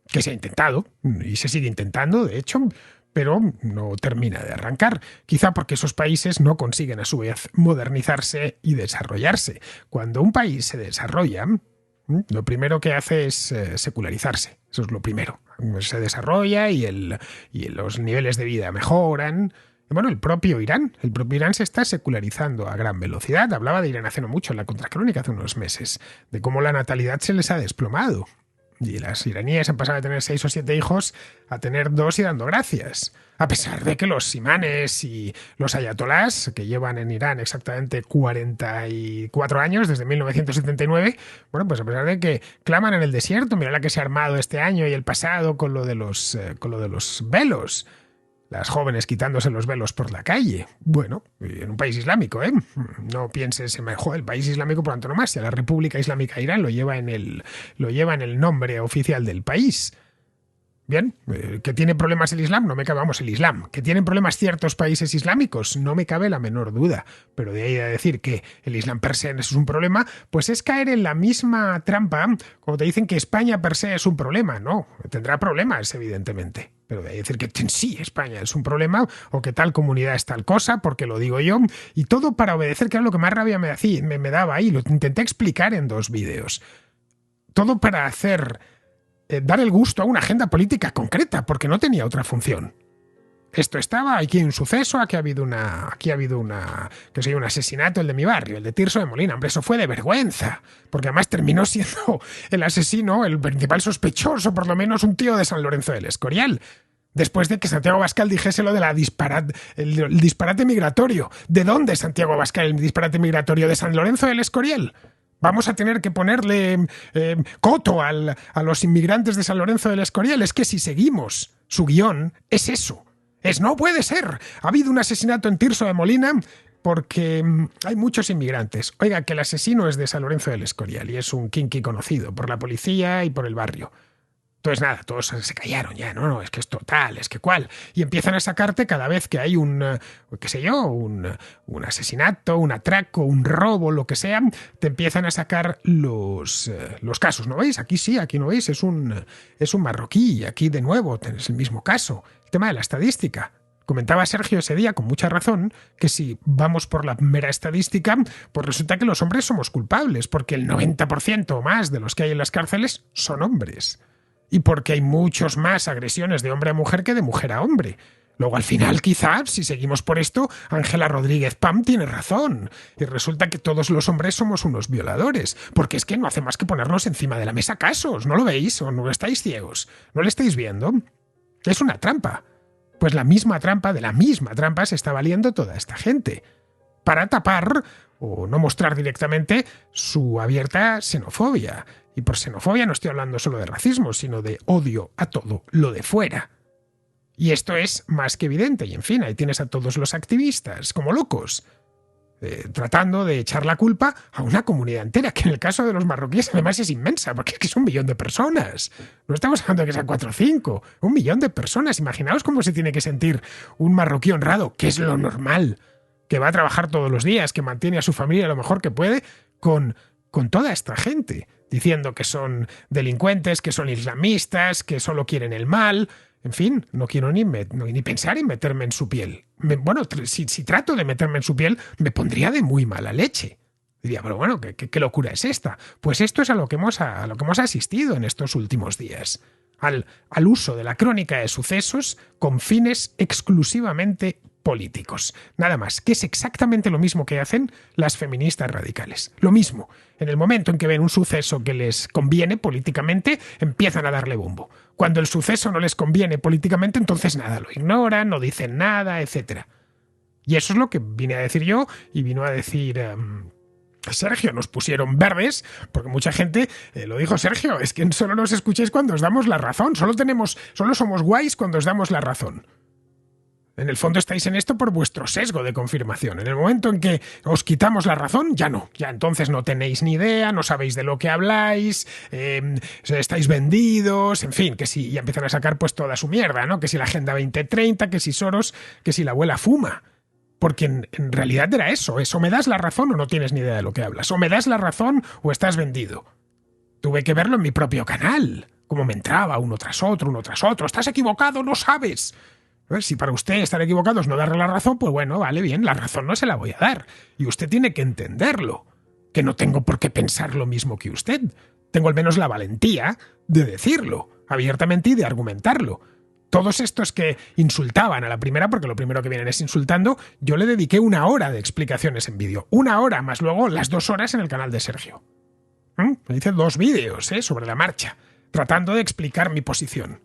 que se ha intentado, y se sigue intentando, de hecho, pero no termina de arrancar. Quizá porque esos países no consiguen a su vez modernizarse y desarrollarse. Cuando un país se desarrolla, lo primero que hace es secularizarse. Eso es lo primero. Se desarrolla y los niveles de vida mejoran. Bueno, el propio Irán se está secularizando a gran velocidad. Hablaba de Irán hace no mucho, en la Contracrónica hace unos meses, de cómo la natalidad se les ha desplomado. Y las iraníes han pasado de tener 6 o 7 hijos a tener 2 y dando gracias. A pesar de que los imanes y los ayatolás, que llevan en Irán exactamente 44 años, desde 1979, bueno, pues a pesar de que claman en el desierto, mira la que se ha armado este año y el pasado con lo de los velos. Las jóvenes quitándose los velos por la calle. Bueno, en un país islámico, ¿eh? No pienses en el país islámico por antonomasia. La República Islámica de Irán lo lleva en el nombre oficial del país. Bien, ¿que tiene problemas el Islam? No me cabe, vamos, el Islam. ¿Que tienen problemas ciertos países islámicos? No me cabe la menor duda. Pero de ahí a decir que el Islam per se es un problema, pues es caer en la misma trampa como te dicen que España per se es un problema. No, tendrá problemas, evidentemente. Pero de ahí a decir que en sí España es un problema o que tal comunidad es tal cosa, porque lo digo yo, y todo para obedecer, que era lo que más rabia me daba ahí. Lo intenté explicar en 2 vídeos. Todo para dar el gusto a una agenda política concreta, porque no tenía otra función. Esto estaba, aquí hay un suceso, aquí ha habido un asesinato, el de mi barrio, el de Tirso de Molina. Hombre, eso fue de vergüenza, porque además terminó siendo el asesino, el principal sospechoso, por lo menos un tío de San Lorenzo del Escorial. Después de que Santiago Abascal dijese lo de el disparate migratorio. ¿De dónde Santiago Abascal el disparate migratorio? ¿De San Lorenzo del Escorial? Vamos a tener que ponerle coto a los inmigrantes de San Lorenzo del Escorial. Es que si seguimos su guión, es eso. No puede ser. Ha habido un asesinato en Tirso de Molina porque hay muchos inmigrantes. Oiga, que el asesino es de San Lorenzo del Escorial y es un kinky conocido por la policía y por el barrio. Entonces nada, todos se callaron ya, no, es que es total, es que cuál. Y empiezan a sacarte cada vez que hay qué sé yo, un asesinato, un atraco, un robo, lo que sea, te empiezan a sacar los casos, ¿no veis? Aquí sí, aquí no veis, es un marroquí, y aquí de nuevo tenés el mismo caso. El tema de la estadística. Comentaba Sergio ese día, con mucha razón, que si vamos por la mera estadística, pues resulta que los hombres somos culpables, porque el 90% o más de los que hay en las cárceles son hombres. Y porque hay muchos más agresiones de hombre a mujer que de mujer a hombre. Luego, al final, quizá, si seguimos por esto, Ángela Rodríguez Pam tiene razón. Y resulta que todos los hombres somos unos violadores. Porque es que no hace más que ponernos encima de la mesa casos. ¿No lo veis? ¿O no estáis ciegos? ¿No lo estáis viendo? Es una trampa. Pues la misma trampa se está valiendo toda esta gente. Para tapar o no mostrar directamente su abierta xenofobia. Y por xenofobia no estoy hablando solo de racismo, sino de odio a todo lo de fuera. Y esto es más que evidente. Y en fin, ahí tienes a todos los activistas, como locos, tratando de echar la culpa a una comunidad entera, que en el caso de los marroquíes además es inmensa, porque es que es 1 millón de personas. No estamos hablando de que sean 4 o 5, 1 millón de personas. Imaginaos cómo se tiene que sentir un marroquí honrado, que es lo normal, que va a trabajar todos los días, que mantiene a su familia lo mejor que puede, con toda esta gente, diciendo que son delincuentes, que son islamistas, que solo quieren el mal. En fin, no quiero ni pensar en meterme en su piel. Si trato de meterme en su piel, me pondría de muy mala leche. Diría, pero bueno, ¿qué locura es esta? Pues esto es a lo que hemos asistido en estos últimos días. Al uso de la crónica de sucesos con fines exclusivamente políticos. Nada más, que es exactamente lo mismo que hacen las feministas radicales. Lo mismo. En el momento en que ven un suceso que les conviene políticamente, empiezan a darle bombo. Cuando el suceso no les conviene políticamente, entonces nada, lo ignoran, no dicen nada, etc. Y eso es lo que vine a decir yo y vino a decir Sergio. Nos pusieron verdes, porque mucha gente, lo dijo Sergio, es que solo nos escucháis cuando os damos la razón, solo somos guays cuando os damos la razón. En el fondo estáis en esto por vuestro sesgo de confirmación. En el momento en que os quitamos la razón, ya no. Ya entonces no tenéis ni idea, no sabéis de lo que habláis, estáis vendidos, en fin, que si ya empiezan a sacar pues toda su mierda, ¿no? Que si la Agenda 2030, que si Soros, que si la abuela fuma. Porque en realidad era eso, o me das la razón o no tienes ni idea de lo que hablas. O me das la razón o estás vendido. Tuve que verlo en mi propio canal, como me entraba uno tras otro. Estás equivocado, no sabes. Si para usted estar equivocado es no darle la razón, pues bueno, vale, bien, la razón no se la voy a dar. Y usted tiene que entenderlo, que no tengo por qué pensar lo mismo que usted. Tengo al menos la valentía de decirlo abiertamente y de argumentarlo. Todos estos que insultaban a la primera, porque lo primero que vienen es insultando, yo le dediqué 1 hora de explicaciones en vídeo. 1 hora, más luego las 2 horas en el canal de Sergio. Me hice 2 vídeos sobre la marcha, tratando de explicar mi posición.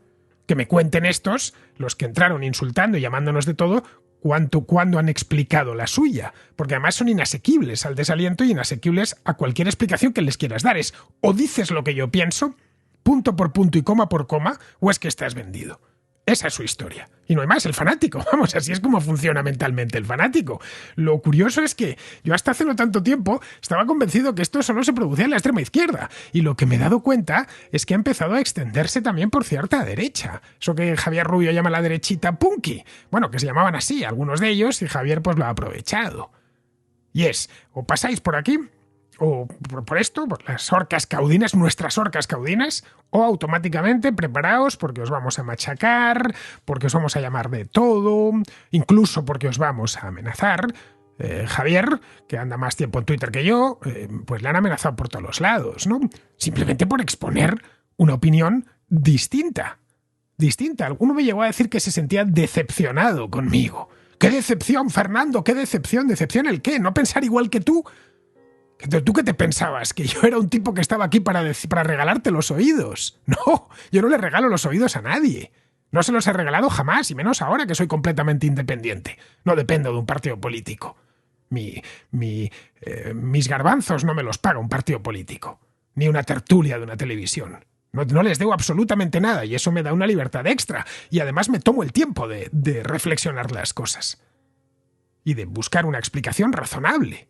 Que me cuenten estos, los que entraron insultando y llamándonos de todo, cuándo han explicado la suya. Porque además son inasequibles al desaliento y inasequibles a cualquier explicación que les quieras dar. Es o dices lo que yo pienso, punto por punto y coma por coma, o es que estás vendido. Esa es su historia. Y no hay más, el fanático. Vamos, así es como funciona mentalmente el fanático. Lo curioso es que yo hasta hace no tanto tiempo estaba convencido que esto solo se producía en la extrema izquierda. Y lo que me he dado cuenta es que ha empezado a extenderse también por cierta derecha. Eso que Javier Rubio llama la derechita punky. Bueno, que se llamaban así algunos de ellos y Javier pues lo ha aprovechado. Y es, o pasáis por aquí, o por esto, por las orcas caudinas, nuestras orcas caudinas, o automáticamente preparaos porque os vamos a machacar, porque os vamos a llamar de todo, incluso porque os vamos a amenazar. Javier, que anda más tiempo en Twitter que yo, pues le han amenazado por todos los lados, ¿no? Simplemente por exponer una opinión distinta. Alguno me llegó a decir que se sentía decepcionado conmigo. ¡Qué decepción, Fernando! ¡Qué decepción! ¿Decepción el qué? ¿No pensar igual que tú? ¿Tú qué te pensabas? ¿Que yo era un tipo que estaba aquí para regalarte los oídos? No, yo no le regalo los oídos a nadie. No se los he regalado jamás, y menos ahora que soy completamente independiente. No dependo de un partido político. Mis garbanzos no me los paga un partido político, ni una tertulia de una televisión. No les debo absolutamente nada, y eso me da una libertad extra. Y además me tomo el tiempo de reflexionar las cosas. Y de buscar una explicación razonable.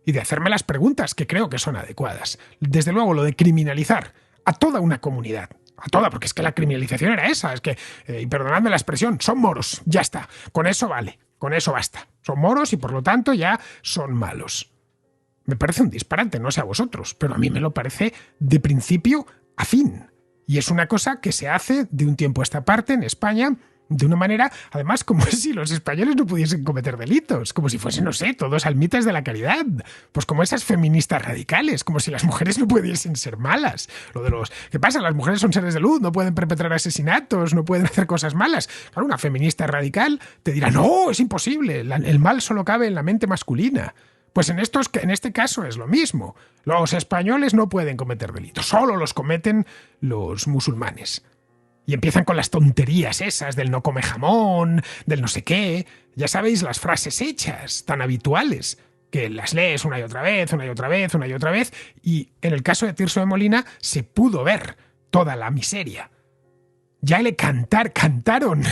Y de hacerme las preguntas que creo que son adecuadas. Desde luego, lo de criminalizar a toda una comunidad, a toda, porque es que la criminalización era esa, es que, y perdonadme la expresión, son moros, ya está, con eso vale, con eso basta. Son moros y por lo tanto ya son malos. Me parece un disparate, no sé a vosotros, pero a mí me lo parece de principio a fin. Y es una cosa que se hace de un tiempo a esta parte en España de una manera, además, como si los españoles no pudiesen cometer delitos, como si fuesen, no sé, todos almitas de la caridad, pues como esas feministas radicales, como si las mujeres no pudiesen ser malas. Lo de los, ¿qué pasa? Las mujeres son seres de luz, no pueden perpetrar asesinatos, no pueden hacer cosas malas. Claro, una feminista radical te dirá, no, es imposible, el mal solo cabe en la mente masculina. Pues en este caso es lo mismo. Los españoles no pueden cometer delitos, solo los cometen los musulmanes. Y empiezan con las tonterías esas del no come jamón, del no sé qué. Ya sabéis, las frases hechas, tan habituales, que las lees una y otra vez, una y otra vez, una y otra vez. Y en el caso de Tirso de Molina se pudo ver toda la miseria. Ya cantaron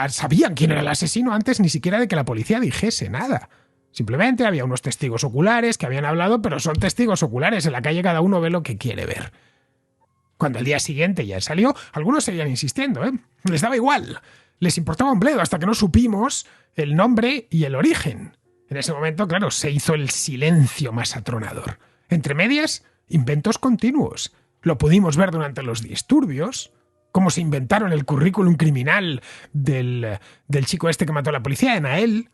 sabían quién era el asesino antes ni siquiera de que la policía dijese nada. Simplemente había unos testigos oculares que habían hablado, pero son testigos oculares. En la calle cada uno ve lo que quiere ver. Cuando al día siguiente ya salió, algunos seguían insistiendo, ¿eh? Les daba igual. Les importaba un bledo hasta que no supimos el nombre y el origen. En ese momento, claro, se hizo el silencio más atronador. Entre medias, inventos continuos. Lo pudimos ver durante los disturbios, cómo se inventaron el currículum criminal del chico este que mató a la policía, Enael.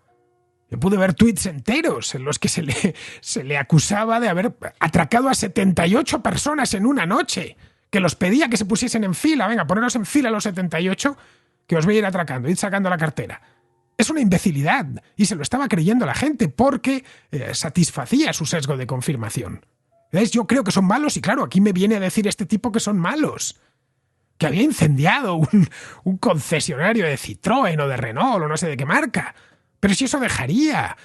Yo pude ver tuits enteros en los que se le acusaba de haber atracado a 78 personas en una noche, que los pedía que se pusiesen en fila. Venga, poneros en fila los 78, que os voy a ir atracando, id sacando la cartera. Es una imbecilidad, y se lo estaba creyendo la gente porque satisfacía su sesgo de confirmación. ¿Ves? Yo creo que son malos, y claro, aquí me viene a decir este tipo que son malos. Que había incendiado un concesionario de Citroën o de Renault o no sé de qué marca. Pero si eso dejaría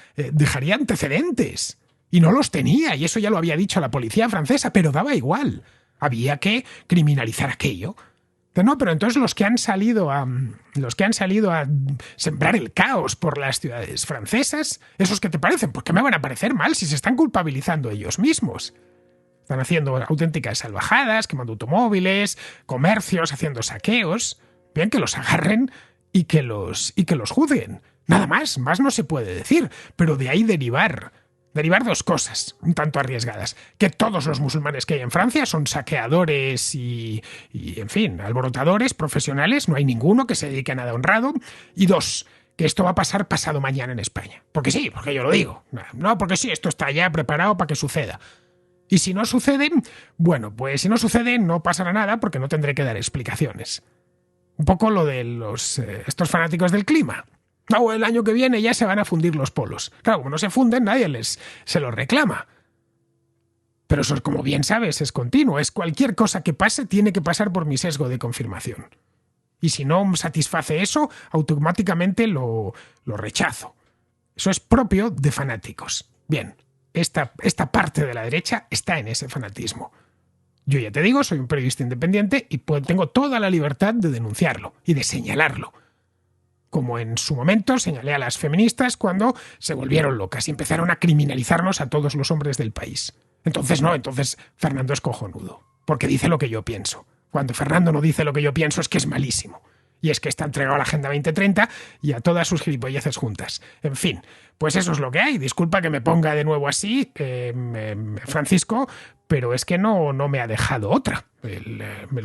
antecedentes. Y no los tenía, y eso ya lo había dicho la policía francesa, pero daba igual. Había que criminalizar aquello. No, pero entonces los que han salido a sembrar el caos por las ciudades francesas, ¿esos qué te parecen? ¿Por qué me van a parecer mal si se están culpabilizando ellos mismos? Están haciendo auténticas salvajadas, quemando automóviles, comercios, haciendo saqueos. Bien, que los agarren y que los juzguen. Nada más no se puede decir, pero de ahí derivar dos cosas un tanto arriesgadas. Que todos los musulmanes que hay en Francia son saqueadores y en fin, alborotadores profesionales, no hay ninguno que se dedique a nada honrado. Y dos, que esto va a pasar pasado mañana en España. Porque sí, porque yo lo digo. No, porque sí, esto está ya preparado para que suceda. Y si no sucede, bueno, pues si no sucede no pasará nada porque no tendré que dar explicaciones. Un poco lo de estos fanáticos del clima. No, el año que viene ya se van a fundir los polos. Claro, como no se funden, nadie se los reclama. Pero eso, como bien sabes, es continuo. Es cualquier cosa que pase tiene que pasar por mi sesgo de confirmación. Y si no satisface eso, automáticamente lo rechazo. Eso es propio de fanáticos. Bien, esta parte de la derecha está en ese fanatismo. Yo ya te digo, soy un periodista independiente y tengo toda la libertad de denunciarlo y de señalarlo. Como en su momento señalé a las feministas cuando se volvieron locas y empezaron a criminalizarnos a todos los hombres del país. Entonces Fernando es cojonudo, porque dice lo que yo pienso. Cuando Fernando no dice lo que yo pienso es que es malísimo. Y es que está entregado a la Agenda 2030 y a todas sus gilipolleces juntas. En fin, pues eso es lo que hay. Disculpa que me ponga de nuevo así, Francisco, pero es que no me ha dejado otra.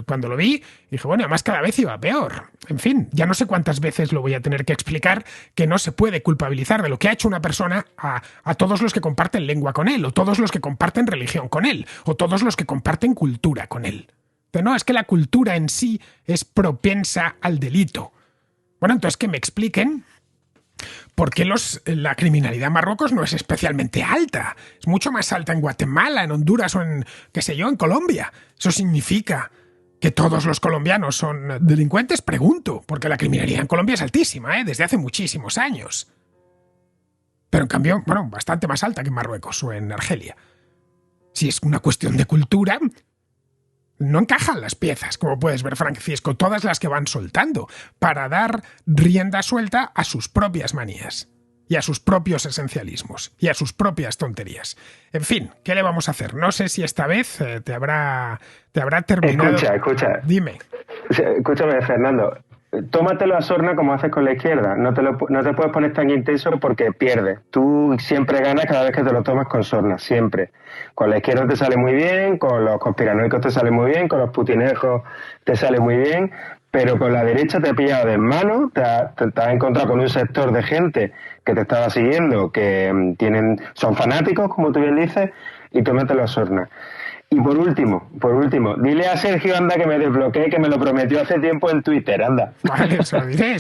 Cuando lo vi, dije, bueno, además cada vez iba peor. En fin, ya no sé cuántas veces lo voy a tener que explicar que no se puede culpabilizar de lo que ha hecho una persona a todos los que comparten lengua con él, o todos los que comparten religión con él, o todos los que comparten cultura con él. Pero no, es que la cultura en sí es propensa al delito. Bueno, entonces que me expliquen por qué la criminalidad en Marruecos no es especialmente alta. Es mucho más alta en Guatemala, en Honduras o en Colombia. ¿Eso significa que todos los colombianos son delincuentes? Pregunto, porque la criminalidad en Colombia es altísima, desde hace muchísimos años. Pero en cambio, bastante más alta que en Marruecos o en Argelia. Si es una cuestión de cultura, no encajan las piezas, como puedes ver, Francisco, todas las que van soltando, para dar rienda suelta a sus propias manías. y a sus propios esencialismos y a sus propias tonterías. En fin, ¿qué le vamos a hacer? No sé si esta vez te habrá terminado. Escucha. Dime. Escúchame, Fernando. Tómatelo a sorna como haces con la izquierda. No te puedes poner tan intenso porque pierdes. Tú siempre ganas cada vez que te lo tomas con sorna, siempre. Con la izquierda te sale muy bien, con los conspiranoicos te sale muy bien, con los putinejos te sale muy bien, pero con la derecha te ha pillado de mano, te has encontrado con un sector de gente que te estaba siguiendo, que son fanáticos, como tú bien dices, y tómatelo a sorna. Y por último, dile a Sergio, anda, que me desbloquee, que me lo prometió hace tiempo en Twitter, anda. Vale, se lo diré,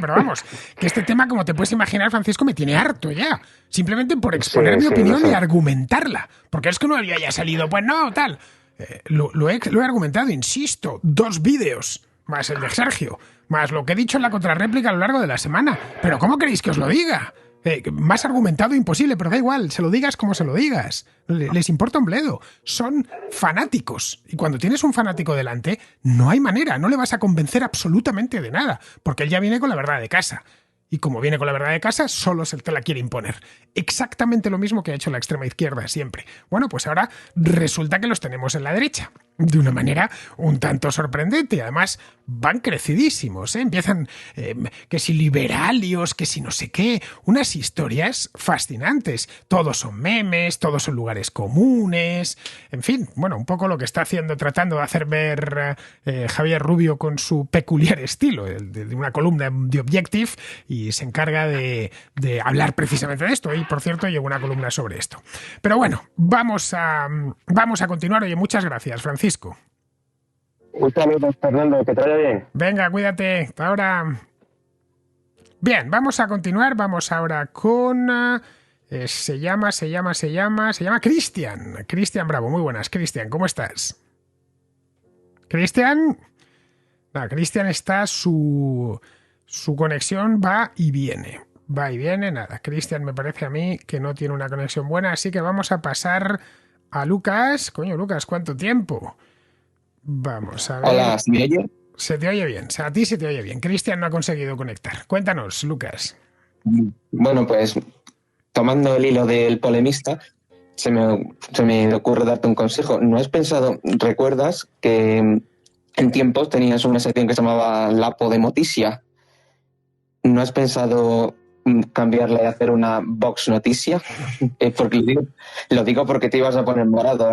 pero vamos, que este tema, como te puedes imaginar, Francisco, me tiene harto ya. Simplemente por exponer mi opinión y argumentarla. Porque es que no había ya salido, pues no, tal. Lo he argumentado, insisto, 2 vídeos, más el de Sergio, más lo que he dicho en la contrarréplica a lo largo de la semana. Pero ¿cómo queréis que os lo diga? Más argumentado imposible, pero da igual, se lo digas como se lo digas. Les importa un bledo. Son fanáticos. Y cuando tienes un fanático delante, no hay manera, no le vas a convencer absolutamente de nada, porque él ya viene con la verdad de casa. Y como viene con la verdad de casa, solo se te la quiere imponer. Exactamente lo mismo que ha hecho la extrema izquierda siempre. Bueno, pues ahora resulta que los tenemos en la derecha. De una manera un tanto sorprendente. Además, van crecidísimos, ¿eh? Empiezan que si liberalios, que si no sé qué. Unas historias fascinantes. Todos son memes, todos son lugares comunes. En fin, bueno, un poco lo que está tratando de hacer ver Javier Rubio con su peculiar estilo, de una columna de Objective, y se encarga de hablar precisamente de esto. Y, por cierto, llevo una columna sobre esto. Pero bueno, vamos a continuar. Oye, muchas gracias, Francisco. Un saludo, Fernando, que te vaya bien. Venga, cuídate. Hasta ahora. Bien, vamos a continuar. Vamos ahora con... se llama Cristian. Cristian Bravo. Muy buenas, Cristian. ¿Cómo estás? Cristian... No, Cristian está... Su conexión va y viene. Va y viene, nada. Cristian me parece a mí que no tiene una conexión buena, así que vamos a pasar a Lucas. Coño, Lucas, ¿cuánto tiempo? Vamos a ver. Hola, ¿se me oye? Se te oye bien, a ti se te oye bien. Cristian no ha conseguido conectar. Cuéntanos, Lucas. Bueno, pues tomando el hilo del polemista, se me ocurre darte un consejo. ¿No has pensado, recuerdas que en tiempos tenías una sección que se llamaba La Podemoticia? ¿No has pensado cambiarla y hacer una Vox Noticia? Porque lo digo porque te ibas a poner morado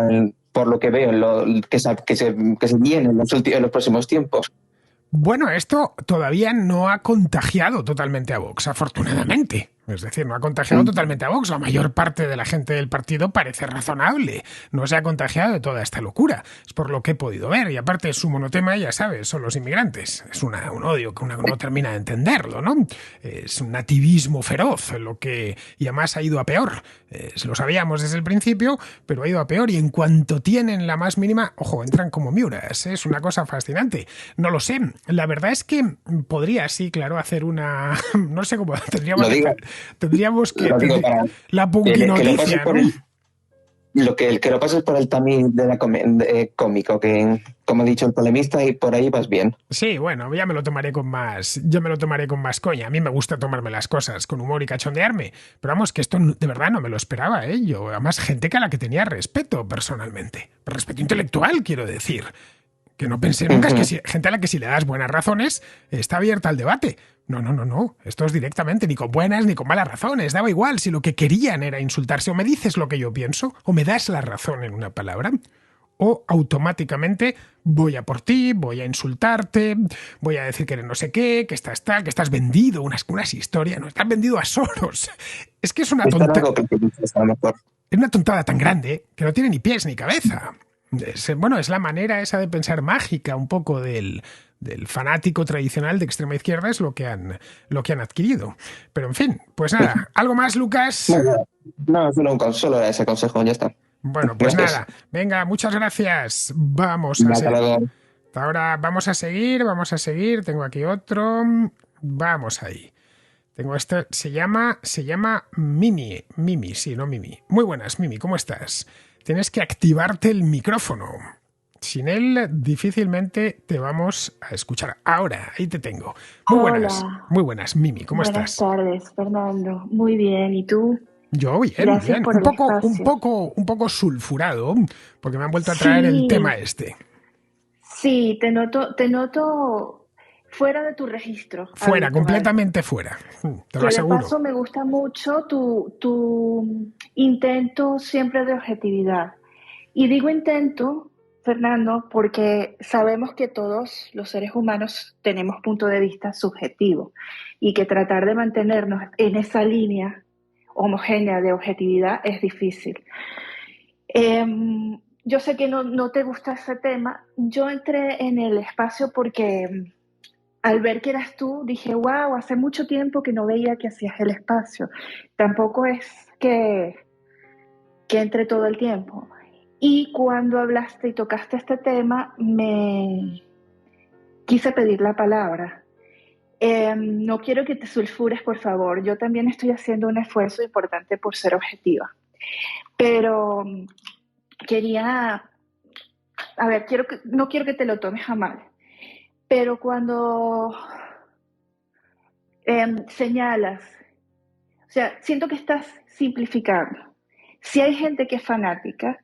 por lo que veo, que se viene en los próximos tiempos. Bueno, esto todavía no ha contagiado totalmente a Vox, afortunadamente. Es decir, no ha contagiado totalmente a Vox. La mayor parte de la gente del partido parece razonable. No se ha contagiado de toda esta locura. Es por lo que he podido ver. Y aparte, su monotema, ya sabes, son los inmigrantes. Es un odio que uno no termina de entenderlo, ¿no? Es un nativismo feroz, y además ha ido a peor. Lo sabíamos desde el principio, pero ha ido a peor. Y en cuanto tienen la más mínima, ojo, entran como miuras. Es una cosa fascinante. No lo sé. La verdad es que podría, sí, claro, hacer una... No sé cómo... Tendríamos que... La punquinoticia, ¿no? Que lo pases por el tamiz cómico, que como ha dicho el polemista, y por ahí vas bien. Sí, bueno, ya me lo tomaré con más coña. A mí me gusta tomarme las cosas con humor y cachondearme, pero vamos, que esto de verdad no me lo esperaba, ¿eh? Yo, además, gente a la que tenía respeto personalmente, respeto intelectual, quiero decir. Que no pensé nunca, es que gente a la que si le das buenas razones está abierta al debate. No. Esto es directamente ni con buenas ni con malas razones. Daba igual si lo que querían era insultarse. O me dices lo que yo pienso, o me das la razón en una palabra, o automáticamente voy a por ti, voy a insultarte, voy a decir que eres no sé qué, que estás tal, que estás vendido, unas historias, no estás vendido a Soros. Es que es una tontada. Es una tontada tan grande que no tiene ni pies ni cabeza. Es la manera esa de pensar mágica un poco del fanático tradicional de extrema izquierda, es lo que han adquirido. Pero en fin, pues nada, ¿algo más, Lucas? No, solo era ese consejo, ya está. Bueno, pues nada, venga, muchas gracias. Vamos a seguir. Ahora vamos a seguir. Tengo aquí otro. Vamos ahí. Tengo este, se llama Mimi, sí, no Mimi. Muy buenas, Mimi, ¿cómo estás? Tienes que activarte el micrófono. Sin él difícilmente te vamos a escuchar. Ahora, ahí te tengo. Muy buenas, Mimi, ¿cómo Buenas estás? tardes, Fernando. Muy bien, ¿y tú? Yo bien, Gracias bien. por el espacio. Un poco sulfurado, porque me han vuelto a traer el tema Sí, este. sí, te noto fuera de tu registro Fuera, habitual. completamente fuera. Te lo Que de aseguro. paso me gusta mucho tu intento siempre de objetividad. Y digo intento, Fernando, porque sabemos que todos los seres humanos tenemos punto de vista subjetivo y que tratar de mantenernos en esa línea homogénea de objetividad es difícil. Yo sé que no te gusta ese tema. Yo entré en el espacio porque al ver que eras tú, dije, wow, hace mucho tiempo que no veía que hacías el espacio. Tampoco es que entre todo el tiempo. Y cuando hablaste y tocaste este tema, me quise pedir la palabra. No quiero que te sulfures, por favor. Yo también estoy haciendo un esfuerzo importante por ser objetiva. Pero quería, a ver, no quiero que te lo tomes a mal, pero cuando señalas, o sea, siento que estás simplificando. Si hay gente que es fanática,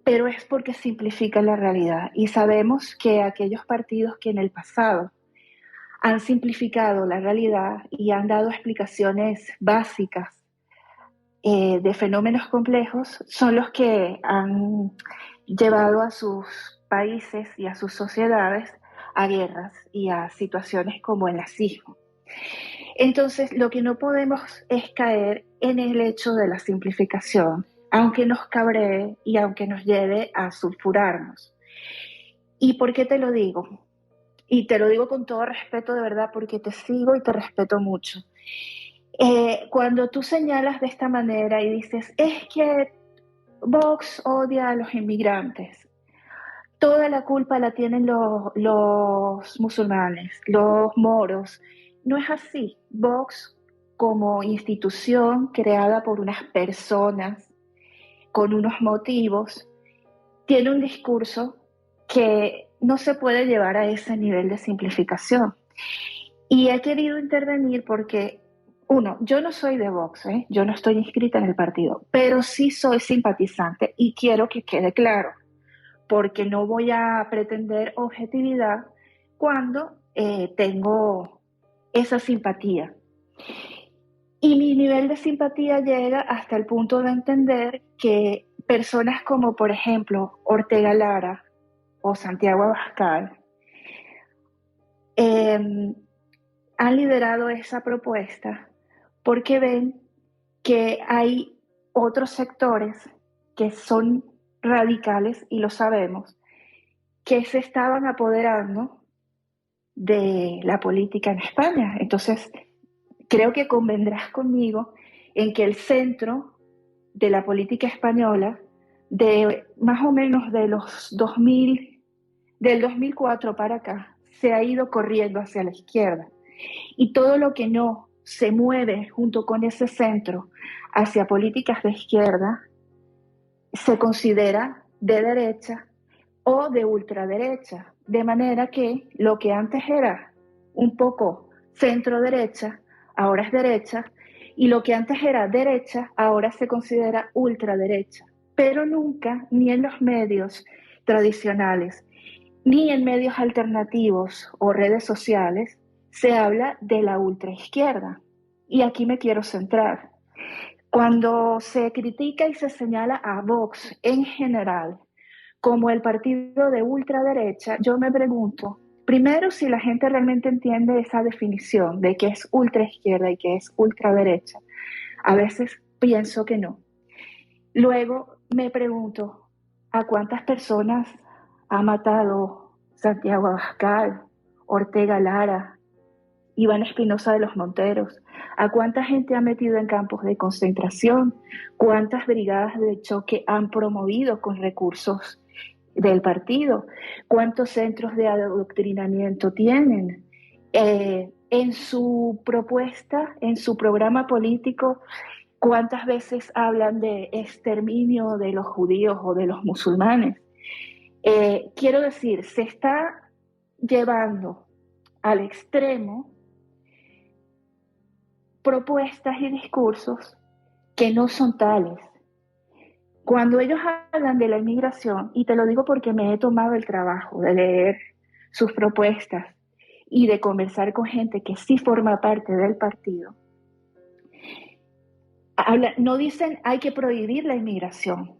pero es porque simplifica la realidad. Y sabemos que aquellos partidos que en el pasado han simplificado la realidad y han dado explicaciones básicas de fenómenos complejos son los que han llevado a sus países y a sus sociedades a guerras y a situaciones como el nazismo. Entonces, lo que no podemos es caer en el hecho de la simplificación, aunque nos cabree y aunque nos lleve a sulfurarnos. ¿Y por qué te lo digo? Y te lo digo con todo respeto, de verdad, porque te sigo y te respeto mucho. Cuando tú señalas de esta manera y dices, es que Vox odia a los inmigrantes, toda la culpa la tienen los musulmanes, los moros. No es así. Vox, como institución creada por unas personas con unos motivos, tiene un discurso que no se puede llevar a ese nivel de simplificación. Y he querido intervenir porque, uno, yo no soy de Vox, yo no estoy inscrita en el partido, pero sí soy simpatizante y quiero que quede claro, porque no voy a pretender objetividad cuando tengo esa simpatía. Y mi nivel de simpatía llega hasta el punto de entender que personas como, por ejemplo, Ortega Lara o Santiago Abascal han liderado esa propuesta porque ven que hay otros sectores que son radicales, y lo sabemos, que se estaban apoderando de la política en España. Entonces, creo que convendrás conmigo en que el centro de la política española, de más o menos de los 2000, del 2004 para acá, se ha ido corriendo hacia la izquierda. Y todo lo que no se mueve junto con ese centro hacia políticas de izquierda se considera de derecha o de ultraderecha, de manera que lo que antes era un poco centro derecha, ahora es derecha, y lo que antes era derecha, ahora se considera ultraderecha. Pero nunca, ni en los medios tradicionales, ni en medios alternativos o redes sociales, se habla de la ultraizquierda. Y aquí me quiero centrar. Cuando se critica y se señala a Vox en general como el partido de ultraderecha, yo me pregunto, primero, si la gente realmente entiende esa definición de qué es ultraizquierda y qué es ultraderecha. A veces pienso que no. Luego me pregunto, ¿a cuántas personas ha matado Santiago Abascal, Ortega Lara, Iván Espinosa de los Monteros? ¿A cuánta gente ha metido en campos de concentración? ¿Cuántas brigadas de choque han promovido con recursos del partido? ¿Cuántos centros de adoctrinamiento tienen? En su propuesta, en su programa político, ¿cuántas veces hablan de exterminio de los judíos o de los musulmanes? Quiero decir, se está llevando al extremo propuestas y discursos que no son tales. Cuando ellos hablan de la inmigración, y te lo digo porque me he tomado el trabajo de leer sus propuestas y de conversar con gente que sí forma parte del partido, no dicen hay que prohibir la inmigración,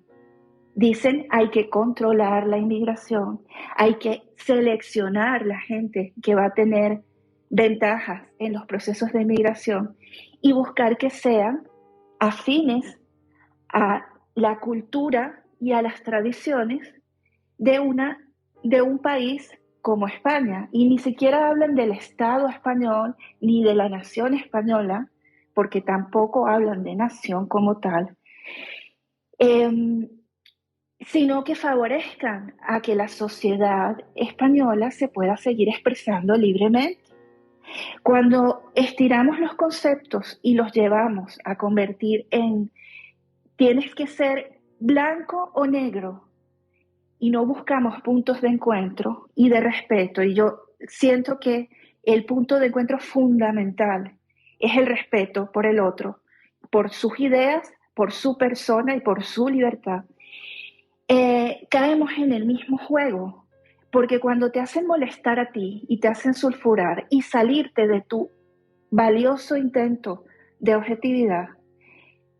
dicen hay que controlar la inmigración, hay que seleccionar la gente que va a tener ventajas en los procesos de inmigración y buscar que sean afines a la cultura y a las tradiciones de un país como España. Y ni siquiera hablan del Estado español ni de la nación española, porque tampoco hablan de nación como tal, sino que favorezcan a que la sociedad española se pueda seguir expresando libremente. Cuando estiramos los conceptos y los llevamos a convertir en tienes que ser blanco o negro y no buscamos puntos de encuentro y de respeto, y yo siento que el punto de encuentro fundamental es el respeto por el otro, por sus ideas, por su persona y por su libertad, caemos en el mismo juego, porque cuando te hacen molestar a ti y te hacen sulfurar y salirte de tu valioso intento de objetividad,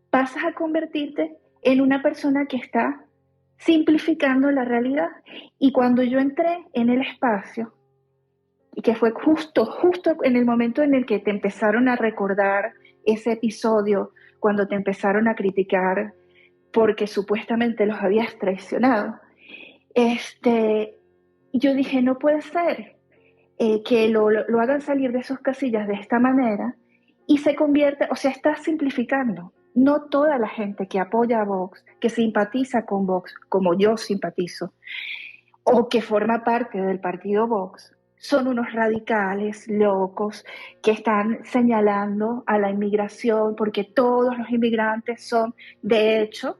pasas a convertirte en una persona que está simplificando la realidad. Y cuando yo entré en el espacio, y que fue justo en el momento en el que te empezaron a recordar ese episodio, cuando te empezaron a criticar porque supuestamente los habías traicionado, yo dije, no puede ser que lo hagan salir de sus casillas de esta manera y se convierte, o sea, está simplificando. No toda la gente que apoya a Vox, que simpatiza con Vox, como yo simpatizo, o que forma parte del partido Vox, son unos radicales locos que están señalando a la inmigración porque todos los inmigrantes son, de hecho,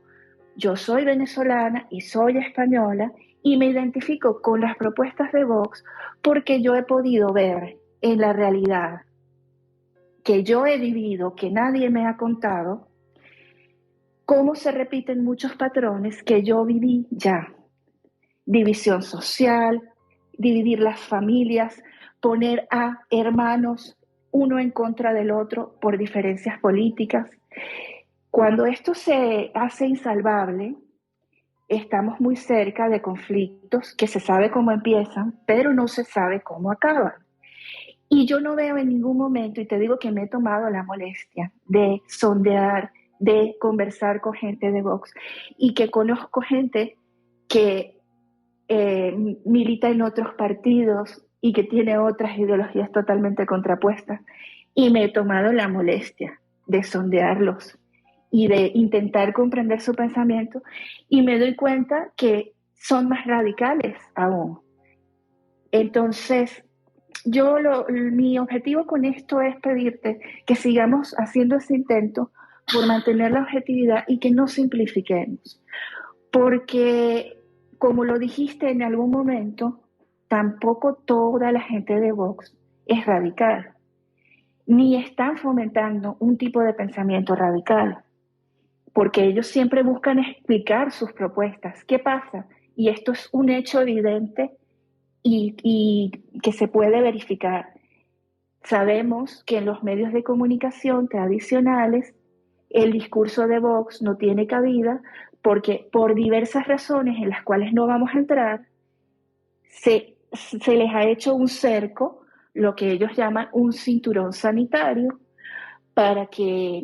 yo soy venezolana y soy española y me identifico con las propuestas de Vox porque yo he podido ver en la realidad que yo he vivido, que nadie me ha contado, cómo se repiten muchos patrones que yo viví ya. División social, dividir las familias, poner a hermanos uno en contra del otro por diferencias políticas. Cuando esto se hace insalvable, estamos muy cerca de conflictos que se sabe cómo empiezan, pero no se sabe cómo acaban. Y yo no veo en ningún momento, y te digo que me he tomado la molestia de sondear, de conversar con gente de Vox, y que conozco gente que milita en otros partidos y que tiene otras ideologías totalmente contrapuestas, y me he tomado la molestia de sondearlos y de intentar comprender su pensamiento, y me doy cuenta que son más radicales aún. Entonces, mi objetivo con esto es pedirte que sigamos haciendo ese intento por mantener la objetividad y que no simplifiquemos, porque como lo dijiste en algún momento, tampoco toda la gente de Vox es radical, ni están fomentando un tipo de pensamiento radical, porque ellos siempre buscan explicar sus propuestas. ¿Qué pasa? Y esto es un hecho evidente y que se puede verificar. Sabemos que en los medios de comunicación tradicionales el discurso de Vox no tiene cabida porque por diversas razones en las cuales no vamos a entrar, se les ha hecho un cerco, lo que ellos llaman un cinturón sanitario, para que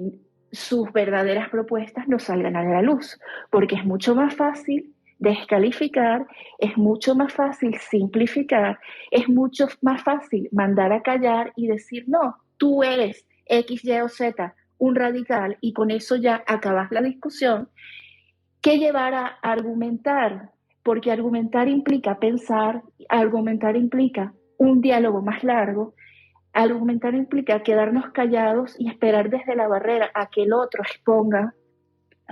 sus verdaderas propuestas no salgan a la luz, porque es mucho más fácil descalificar, es mucho más fácil simplificar, es mucho más fácil mandar a callar y decir, no, tú eres X, Y o Z, un radical, y con eso ya acabas la discusión, que llevar a argumentar, porque argumentar implica pensar, argumentar implica un diálogo más largo, argumentar implica quedarnos callados y esperar desde la barrera a que el otro exponga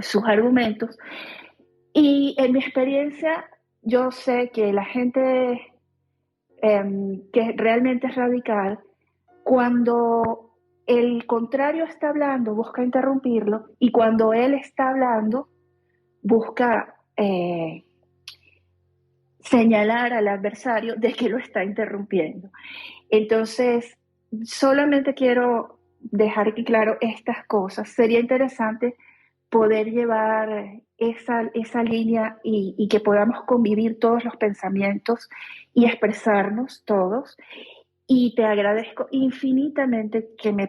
sus argumentos. Y en mi experiencia yo sé que la gente que realmente es radical, cuando el contrario está hablando, busca interrumpirlo, y cuando él está hablando, busca señalar al adversario de que lo está interrumpiendo. Entonces, solamente quiero dejar aquí claro estas cosas. Sería interesante poder llevar esa línea y que podamos convivir todos los pensamientos y expresarnos todos. Y te agradezco infinitamente que me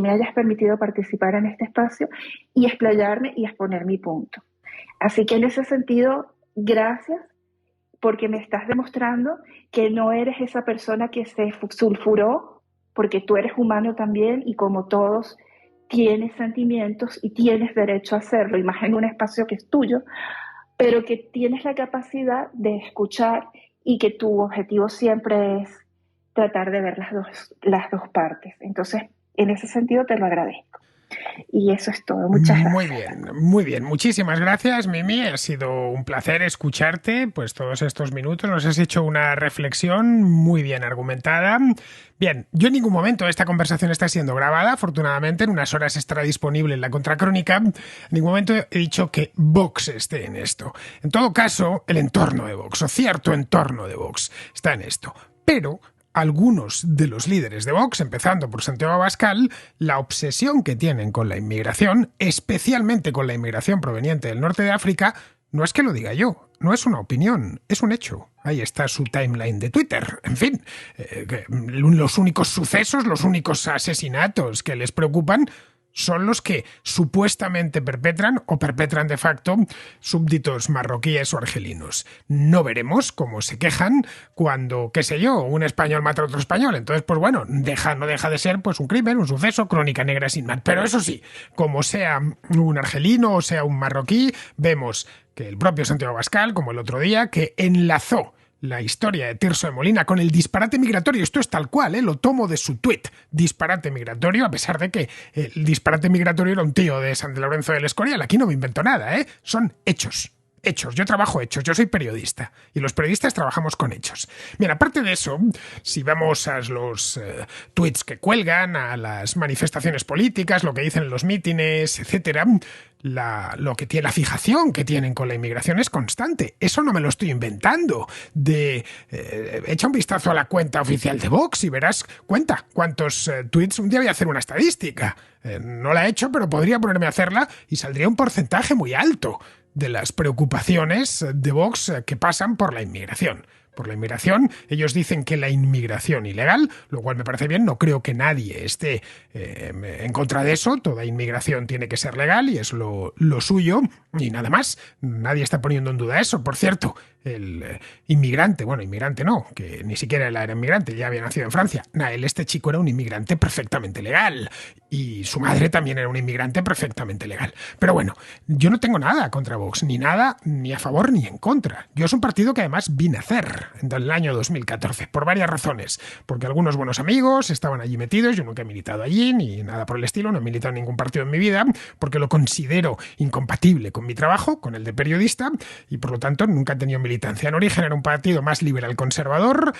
hayas permitido participar en este espacio y explayarme y exponer mi punto. Así que en ese sentido, gracias, porque me estás demostrando que no eres esa persona que se sulfuró, porque tú eres humano también y como todos tienes sentimientos y tienes derecho a hacerlo, y más en un espacio que es tuyo, pero que tienes la capacidad de escuchar y que tu objetivo siempre es tratar de ver las dos partes. Entonces, en ese sentido te lo agradezco. Y eso es todo. Muchas gracias. Muy bien, muy bien. Muchísimas gracias, Mimi. Ha sido un placer escucharte, pues todos estos minutos. Nos has hecho una reflexión muy bien argumentada. Bien, yo en ningún momento esta conversación está siendo grabada. Afortunadamente, en unas horas estará disponible en la Contracrónica. En ningún momento he dicho que Vox esté en esto. En todo caso, el entorno de Vox, o cierto entorno de Vox, está en esto. Pero algunos de los líderes de Vox, empezando por Santiago Abascal, la obsesión que tienen con la inmigración, especialmente con la inmigración proveniente del norte de África, no es que lo diga yo, no es una opinión, es un hecho. Ahí está su timeline de Twitter. En fin, los únicos sucesos, los únicos asesinatos que les preocupan son los que supuestamente perpetran o perpetran de facto súbditos marroquíes o argelinos. No veremos cómo se quejan cuando, qué sé yo, un español mata a otro español. Entonces, pues bueno, no deja de ser pues un crimen, un suceso, crónica negra sin más. Pero eso sí, como sea un argelino o sea un marroquí, vemos que el propio Santiago Abascal, como el otro día, que enlazó la historia de Tirso de Molina con el disparate migratorio. Esto es tal cual, lo tomo de su tuit. Disparate migratorio, a pesar de que el disparate migratorio era un tío de San Lorenzo del Escorial. Aquí no me invento nada, son hechos. Hechos, yo trabajo hechos, yo soy periodista y los periodistas trabajamos con hechos. Bien, aparte de eso, si vamos a los tweets que cuelgan, a las manifestaciones políticas, lo que dicen en los mítines, etcétera, la fijación que tienen con la inmigración es constante. Eso no me lo estoy inventando. Echa un vistazo a la cuenta oficial de Vox y verás cuántos tweets. Un día voy a hacer una estadística. No la he hecho, pero podría ponerme a hacerla y saldría un porcentaje muy alto de las preocupaciones de Vox que pasan por la inmigración. Por la inmigración, ellos dicen que la inmigración ilegal, lo cual me parece bien, no creo que nadie esté en contra de eso, toda inmigración tiene que ser legal y es lo suyo, y nada más, nadie está poniendo en duda eso. Por cierto, el inmigrante no, que ni siquiera él era inmigrante, ya había nacido en Francia. Este chico era un inmigrante perfectamente legal y su madre también era un inmigrante perfectamente legal. Pero bueno, yo no tengo nada contra Vox, ni nada, ni a favor ni en contra. Yo es un partido que además vi nacer en el año 2014, por varias razones. Porque algunos buenos amigos estaban allí metidos, yo nunca he militado allí, ni nada por el estilo, no he militado en ningún partido en mi vida, porque lo considero incompatible con mi trabajo, con el de periodista, y por lo tanto nunca he tenido militancia. En origen era un partido más liberal conservador,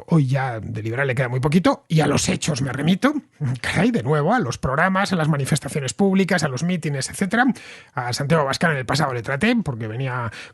hoy ya de liberal le queda muy poquito, y a los hechos me remito, caray, de nuevo, a los programas, a las manifestaciones públicas, a los mítines, etcétera. A Santiago Abascal en el pasado le traté, porque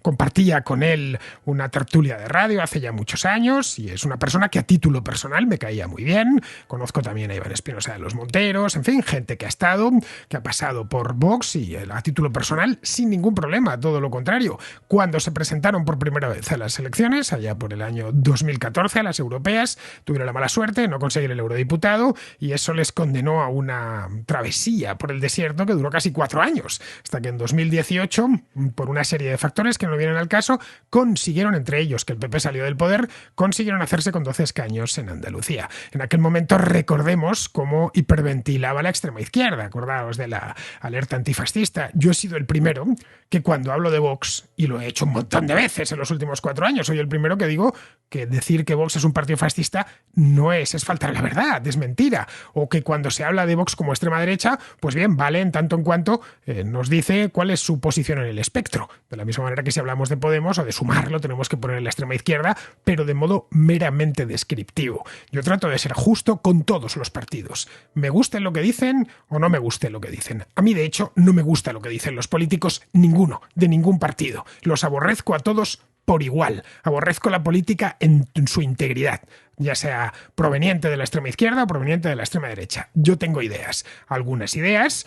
compartía con él una tertulia de radio hace ya muchos años, y es una persona que a título personal me caía muy bien. Conozco también a Iván Espinosa de los Monteros, en fin, gente que ha pasado por Vox y a título personal sin ningún problema, todo lo contrario. Cuando se presentaron por primera vez a las elecciones, allá por el año 2014, a las europeas, tuvieron la mala suerte de no conseguir el eurodiputado y eso les condenó a una travesía por el desierto que duró casi 4 años, hasta que en 2018, por una serie de factores que no vienen al caso, consiguieron, entre ellos que el PP salió salió del poder, consiguieron hacerse con 12 escaños en Andalucía. En aquel momento recordemos cómo hiperventilaba la extrema izquierda. Acordaos de la alerta antifascista. Yo he sido el primero que cuando hablo de Vox, y lo he hecho un montón de veces en los últimos 4 años, soy el primero que digo que decir que Vox es un partido fascista no es faltar la verdad, es mentira. O que cuando se habla de Vox como extrema derecha, pues bien, vale en tanto en cuanto nos dice cuál es su posición en el espectro. De la misma manera que si hablamos de Podemos o de Sumarlo, tenemos que poner en la extrema izquierda, pero de modo meramente descriptivo. Yo trato de ser justo con todos los partidos. Me guste lo que dicen o no me guste lo que dicen. A mí, de hecho, no me gusta lo que dicen los políticos, ninguno, de ningún partido. Los aborrezco a todos por igual. Aborrezco la política en su integridad, ya sea proveniente de la extrema izquierda o proveniente de la extrema derecha. Yo tengo ideas. Algunas ideas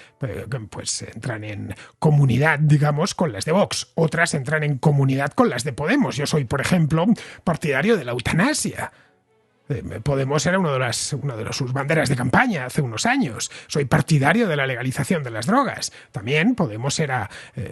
pues entran en comunidad, digamos, con las de Vox. Otras entran en comunidad con las de Podemos. Yo soy, por ejemplo, partidario de la eutanasia. Podemos era una de sus banderas de campaña hace unos años. Soy partidario de la legalización de las drogas. También Podemos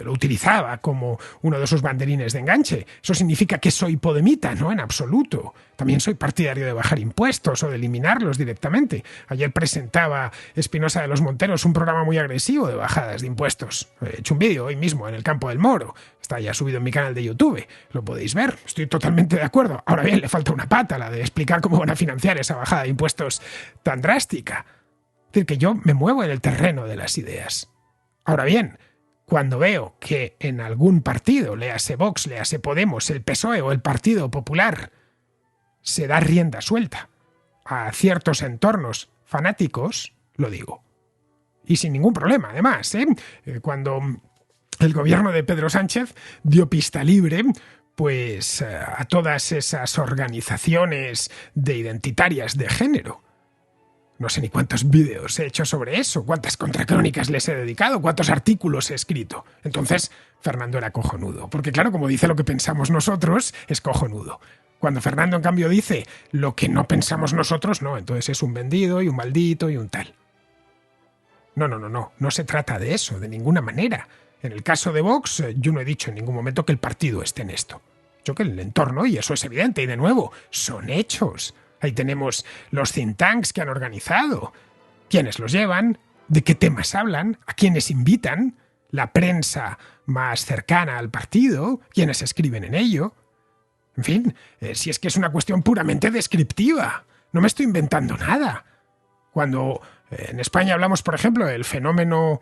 lo utilizaba como uno de sus banderines de enganche. ¿Eso significa que soy podemita? No, en absoluto. También soy partidario de bajar impuestos o de eliminarlos directamente. Ayer presentaba Espinosa de los Monteros un programa muy agresivo de bajadas de impuestos. He hecho un vídeo hoy mismo en el Campo del Moro. Está ya subido en mi canal de YouTube. Lo podéis ver. Estoy totalmente de acuerdo. Ahora bien, le falta una pata, la de explicar cómo van a financiar esa bajada de impuestos tan drástica. Es decir, que yo me muevo en el terreno de las ideas. Ahora bien, cuando veo que en algún partido, léase Vox, léase Podemos, el PSOE o el Partido Popular, se da rienda suelta a ciertos entornos fanáticos, lo digo. Y sin ningún problema, además, cuando el gobierno de Pedro Sánchez dio pista libre pues a todas esas organizaciones de identitarias de género. No sé ni cuántos vídeos he hecho sobre eso, cuántas contracrónicas les he dedicado, cuántos artículos he escrito. Entonces, Fernando era cojonudo. Porque claro, como dice lo que pensamos nosotros, es cojonudo. Cuando Fernando, en cambio, dice lo que no pensamos nosotros, no, entonces es un vendido y un maldito y un tal. No se trata de eso, de ninguna manera. En el caso de Vox, yo no he dicho en ningún momento que el partido esté en esto. Yo que el entorno, y eso es evidente, y de nuevo, son hechos. Ahí tenemos los think tanks que han organizado, quiénes los llevan, de qué temas hablan, a quiénes invitan, la prensa más cercana al partido, quiénes escriben en ello. En fin, si es que es una cuestión puramente descriptiva, no me estoy inventando nada. Cuando en España hablamos, por ejemplo, del fenómeno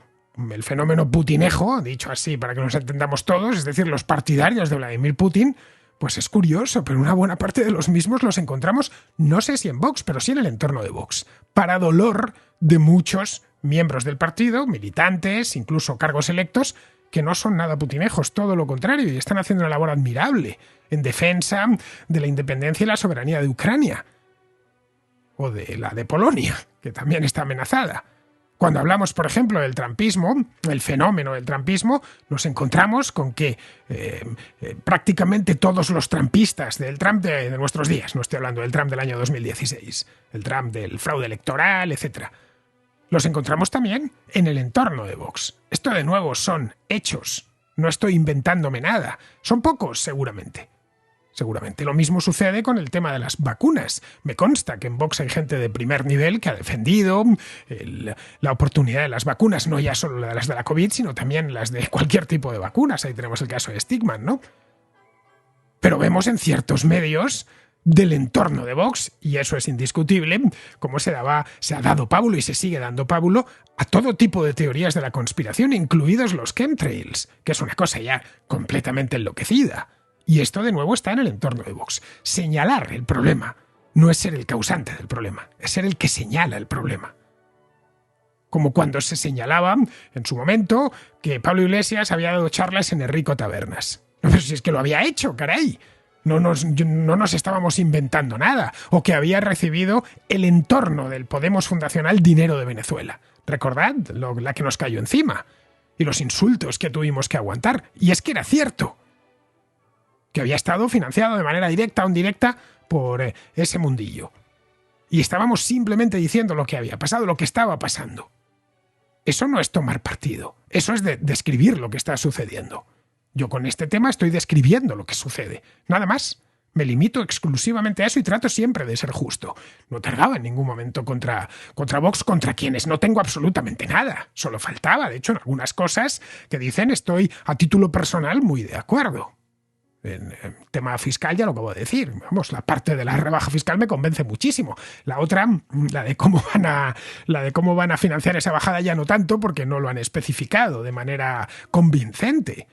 putinejo, dicho así para que nos entendamos todos, es decir, los partidarios de Vladimir Putin, pues es curioso, pero una buena parte de los mismos los encontramos, no sé si en Vox, pero sí en el entorno de Vox, para dolor de muchos miembros del partido, militantes, incluso cargos electos, que no son nada putinejos, todo lo contrario, y están haciendo una labor admirable en defensa de la independencia y la soberanía de Ucrania, o de la de Polonia, que también está amenazada. Cuando hablamos, por ejemplo, del trumpismo, el fenómeno del trumpismo, nos encontramos con que prácticamente todos los trumpistas del Trump de nuestros días, no estoy hablando del Trump del año 2016, el Trump del fraude electoral, etc., los encontramos también en el entorno de Vox. Esto de nuevo son hechos, no estoy inventándome nada, son pocos seguramente. Seguramente lo mismo sucede con el tema de las vacunas. Me consta que en Vox hay gente de primer nivel que ha defendido la oportunidad de las vacunas, no ya solo las de la COVID, sino también las de cualquier tipo de vacunas. Ahí tenemos el caso de Stigman, ¿no? Pero vemos en ciertos medios del entorno de Vox, y eso es indiscutible, cómo se ha dado pábulo y se sigue dando pábulo a todo tipo de teorías de la conspiración, incluidos los chemtrails, que es una cosa ya completamente enloquecida. Y esto de nuevo está en el entorno de Vox. Señalar el problema no es ser el causante del problema, es ser el que señala el problema. Como cuando se señalaba en su momento que Pablo Iglesias había dado charlas en Enrico Tabernas. No, pero si es que lo había hecho, caray. No nos estábamos inventando nada. O que había recibido el entorno del Podemos fundacional dinero de Venezuela. Recordad la que nos cayó encima. Y los insultos que tuvimos que aguantar. Y es que era cierto. Que había estado financiado de manera directa o indirecta por ese mundillo. Y estábamos simplemente diciendo lo que había pasado, lo que estaba pasando. Eso no es tomar partido, eso es describir lo que está sucediendo. Yo con este tema estoy describiendo lo que sucede, nada más. Me limito exclusivamente a eso y trato siempre de ser justo. No cargaba en ningún momento contra Vox, contra quienes no tengo absolutamente nada. Solo faltaba, de hecho, en algunas cosas que dicen estoy a título personal muy de acuerdo. En el tema fiscal ya lo acabo de decir. Vamos, la parte de la rebaja fiscal me convence muchísimo. La otra, la de cómo van a financiar esa bajada ya no tanto porque no lo han especificado de manera convincente.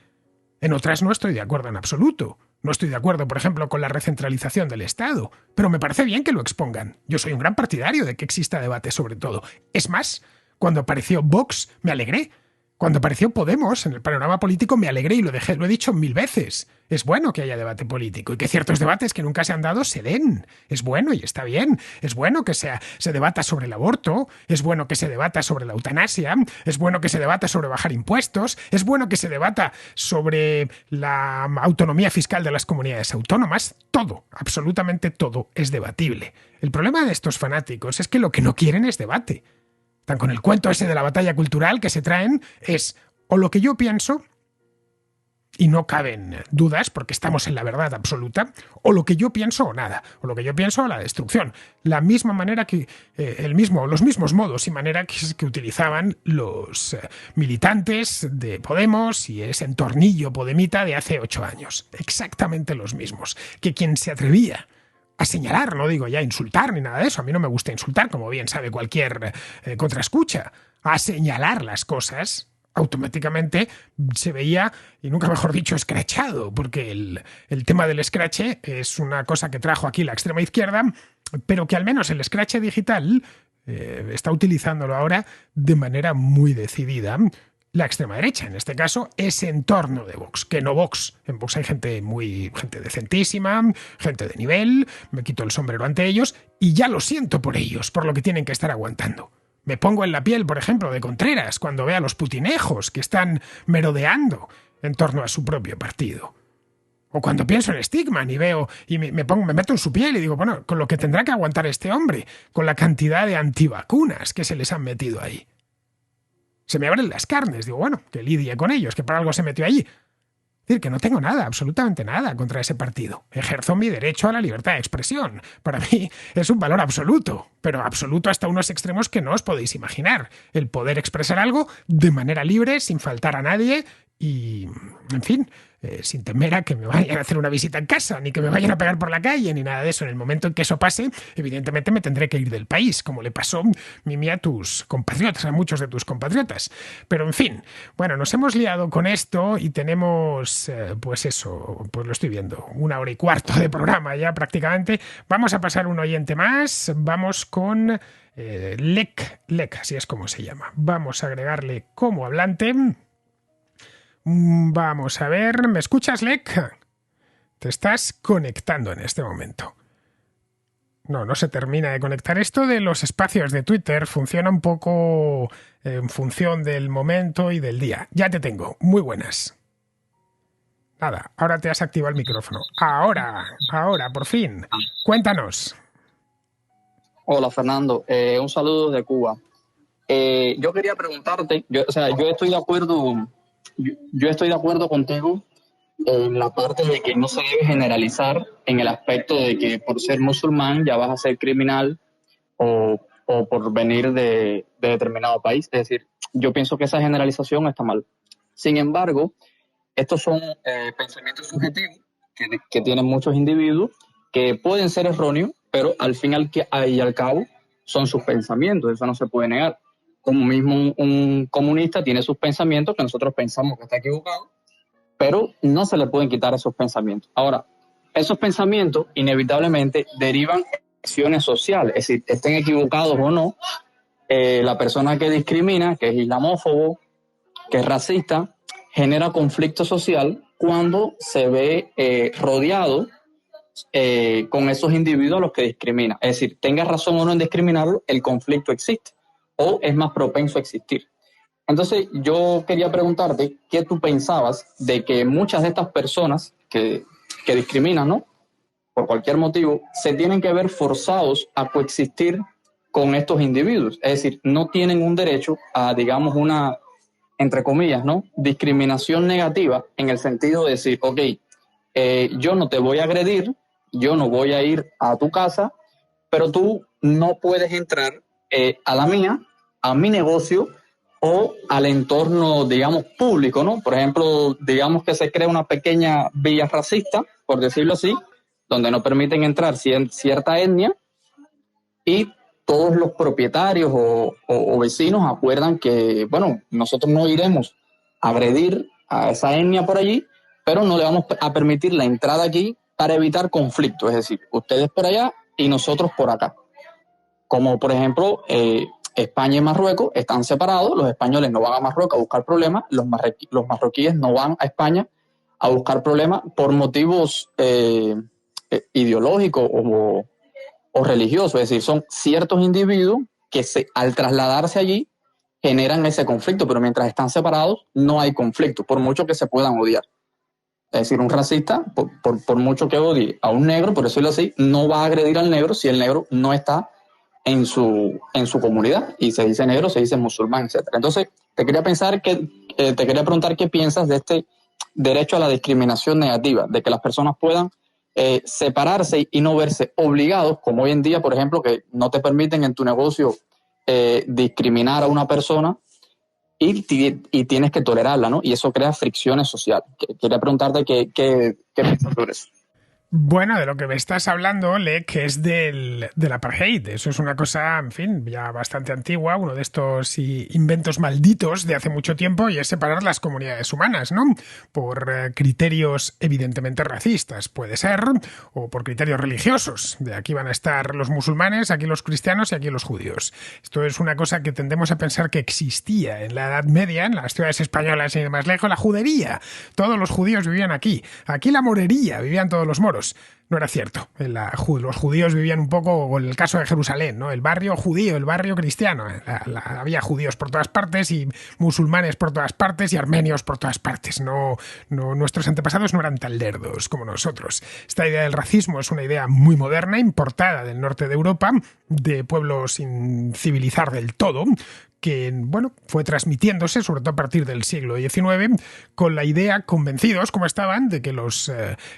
En otras no estoy de acuerdo en absoluto. No estoy de acuerdo, por ejemplo, con la recentralización del Estado, pero me parece bien que lo expongan. Yo soy un gran partidario de que exista debate sobre todo. Es más, cuando apareció Vox me alegré. Cuando apareció Podemos en el panorama político me alegré y lo he dicho 1000 veces. Es bueno que haya debate político y que ciertos debates que nunca se han dado se den. Es bueno y está bien. Es bueno que se debata sobre el aborto, es bueno que se debata sobre la eutanasia, es bueno que se debata sobre bajar impuestos, es bueno que se debata sobre la autonomía fiscal de las comunidades autónomas. Todo, absolutamente todo es debatible. El problema de estos fanáticos es que lo que no quieren es debate. Tan con el cuento ese de la batalla cultural que se traen es o lo que yo pienso, y no caben dudas porque estamos en la verdad absoluta, o lo que yo pienso o nada, o lo que yo pienso o la destrucción. La misma manera que los mismos modos y manera que utilizaban los militantes de Podemos y ese entornillo podemita de hace 8 años. Exactamente los mismos. Que quien se atrevía a señalar, no digo ya insultar ni nada de eso, a mí no me gusta insultar, como bien sabe cualquier contraescucha, a señalar las cosas, automáticamente se veía, y nunca mejor dicho, escrachado, porque el tema del escrache es una cosa que trajo aquí la extrema izquierda, pero que al menos el escrache digital está utilizándolo ahora de manera muy decidida la extrema derecha, en este caso, ese entorno de Vox, que no Vox. En Vox hay gente decentísima, gente de nivel, me quito el sombrero ante ellos y ya lo siento por ellos, por lo que tienen que estar aguantando. Me pongo en la piel, por ejemplo, de Contreras cuando ve a los putinejos que están merodeando en torno a su propio partido. O cuando pienso en Stigman y veo y me meto en su piel y digo, bueno, con lo que tendrá que aguantar este hombre, con la cantidad de antivacunas que se les han metido ahí. Se me abren las carnes, digo, bueno, que lidie con ellos, que para algo se metió allí. Es decir, que no tengo nada, absolutamente nada contra ese partido. Ejerzo mi derecho a la libertad de expresión. Para mí es un valor absoluto, pero absoluto hasta unos extremos que no os podéis imaginar. El poder expresar algo de manera libre, sin faltar a nadie y, en fin, sin temer a que me vayan a hacer una visita en casa, ni que me vayan a pegar por la calle, ni nada de eso. En el momento en que eso pase, evidentemente me tendré que ir del país, como le pasó, Mimi, a tus compatriotas, a muchos de tus compatriotas. Pero, en fin, bueno, nos hemos liado con esto y tenemos, pues eso, pues lo estoy viendo, 1 hora y cuarto de programa ya prácticamente. Vamos a pasar un oyente más, vamos con Lec, así es como se llama. Vamos a agregarle como hablante. Vamos a ver, ¿me escuchas, Lec? Te estás conectando en este momento. No se termina de conectar. Esto de los espacios de Twitter funciona un poco en función del momento y del día. Ya te tengo. Muy buenas. Nada, ahora te has activado el micrófono. Ahora, por fin. Cuéntanos. Hola, Fernando. Un saludo desde Cuba. Yo quería preguntarte, yo estoy de acuerdo. Yo estoy de acuerdo contigo en la parte de que no se debe generalizar en el aspecto de que por ser musulmán ya vas a ser criminal o por venir de determinado país. Es decir, yo pienso que esa generalización está mal. Sin embargo, estos son pensamientos subjetivos que tienen muchos individuos que pueden ser erróneos, pero al fin y al cabo son sus pensamientos, eso no se puede negar. Como mismo un comunista tiene sus pensamientos que nosotros pensamos que está equivocado, pero no se le pueden quitar esos pensamientos. Ahora, esos pensamientos inevitablemente derivan de acciones sociales, es decir, estén equivocados o no, la persona que discrimina, que es islamófobo, que es racista, genera conflicto social cuando se ve rodeado con esos individuos a los que discrimina. Es decir, tenga razón o no en discriminarlo, el conflicto existe o es más propenso a existir. Entonces, yo quería preguntarte qué tú pensabas de que muchas de estas personas que discriminan, ¿no?, por cualquier motivo, se tienen que ver forzados a coexistir con estos individuos. Es decir, no tienen un derecho a, digamos, una, entre comillas, ¿no?, discriminación negativa en el sentido de decir, ok, yo no te voy a agredir yo no voy a ir a tu casa, pero tú no puedes entrar a la mía, a mi negocio o al entorno, digamos, público, ¿no? Por ejemplo, digamos que se crea una pequeña villa racista, por decirlo así, donde no permiten entrar cierta etnia y todos los propietarios o vecinos acuerdan que, bueno, nosotros no iremos a agredir a esa etnia por allí, pero no le vamos a permitir la entrada aquí para evitar conflictos, es decir, ustedes por allá y nosotros por acá. Como por ejemplo, España y Marruecos están separados, los españoles no van a Marruecos a buscar problemas, los marroquíes no van a España a buscar problemas por motivos ideológicos o religiosos, es decir, son ciertos individuos que al trasladarse allí generan ese conflicto, pero mientras están separados no hay conflicto, por mucho que se puedan odiar. Es decir, un racista, por mucho que odie a un negro, por decirlo así, no va a agredir al negro si el negro no está en su comunidad, y se dice negro, se dice musulmán, etc. Entonces, te quería preguntar qué piensas de este derecho a la discriminación negativa, de que las personas puedan separarse y no verse obligados, como hoy en día, por ejemplo, que no te permiten en tu negocio discriminar a una persona y tienes que tolerarla, ¿no? Y eso crea fricciones sociales. Quería preguntarte qué piensas sobre eso. Bueno, de lo que me estás hablando, Lek, es del apartheid. Eso es una cosa, en fin, ya bastante antigua, uno de estos inventos malditos de hace mucho tiempo, y es separar las comunidades humanas, ¿no? Por criterios evidentemente racistas, puede ser, o por criterios religiosos. De aquí van a estar los musulmanes, aquí los cristianos y aquí los judíos. Esto es una cosa que tendemos a pensar que existía en la Edad Media, en las ciudades españolas y más lejos, la judería. Todos los judíos vivían aquí. Aquí la morería, vivían todos los moros. No era cierto. Los judíos vivían un poco, en el caso de Jerusalén, ¿no? El barrio judío, el barrio cristiano. Había judíos por todas partes y musulmanes por todas partes y armenios por todas partes. Nuestros antepasados no eran tan lerdos como nosotros. Esta idea del racismo es una idea muy moderna, importada del norte de Europa, de pueblos sin civilizar del todo, que, bueno, fue transmitiéndose, sobre todo a partir del siglo XIX, con la idea, convencidos como estaban, de que los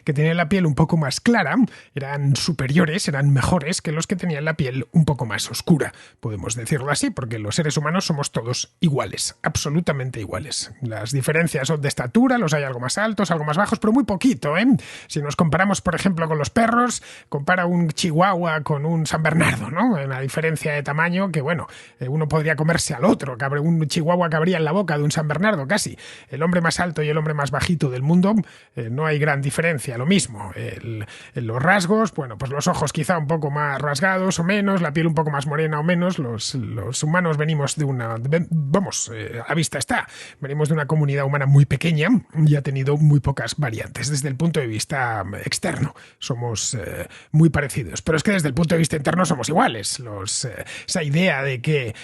que tenían la piel un poco más clara eran superiores, eran mejores que los que tenían la piel un poco más oscura. Podemos decirlo así, porque los seres humanos somos todos iguales, absolutamente iguales. Las diferencias son de estatura, los hay algo más altos, algo más bajos, pero muy poquito, ¿eh? Si nos comparamos, por ejemplo, con los perros, compara un chihuahua con un San Bernardo, ¿no? Una diferencia de tamaño que, bueno, uno podría comerse al otro, un chihuahua cabría en la boca de un San Bernardo casi. El hombre más alto y el hombre más bajito del mundo, no hay gran diferencia, lo mismo. Los rasgos, bueno, pues los ojos quizá un poco más rasgados o menos, la piel un poco más morena o menos. Los humanos venimos de a la vista está, venimos de una comunidad humana muy pequeña y ha tenido muy pocas variantes. Desde el punto de vista externo somos muy parecidos, pero es que desde el punto de vista interno somos iguales. Esa idea de que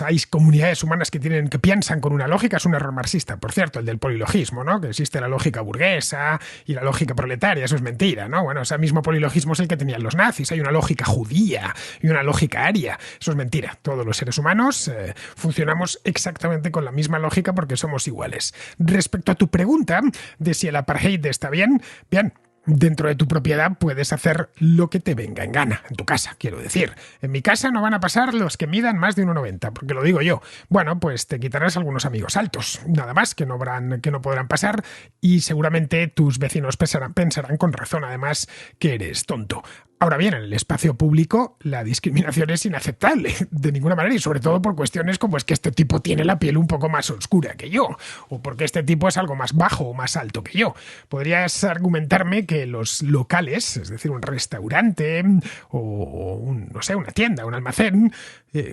hay comunidades humanas que piensan con una lógica es un error marxista, por cierto, el del polilogismo, ¿no? Que existe la lógica burguesa y la lógica proletaria, eso es mentira, ¿no? Bueno, ese mismo polilogismo es el que tenían los nazis, hay una lógica judía y una lógica aria, eso es mentira. Todos los seres humanos funcionamos exactamente con la misma lógica porque somos iguales. Respecto a tu pregunta de si el apartheid está bien, dentro de tu propiedad puedes hacer lo que te venga en gana, en tu casa, quiero decir. En mi casa no van a pasar los que midan más de 1,90, porque lo digo yo. Bueno, pues te quitarás algunos amigos altos, nada más, que no podrán pasar, y seguramente tus vecinos pensarán con razón, además, que eres tonto. Ahora bien, en el espacio público la discriminación es inaceptable, de ninguna manera, y sobre todo por cuestiones como es que este tipo tiene la piel un poco más oscura que yo, o porque este tipo es algo más bajo o más alto que yo. Podrías argumentarme que los locales, es decir, un restaurante o una tienda, un almacén,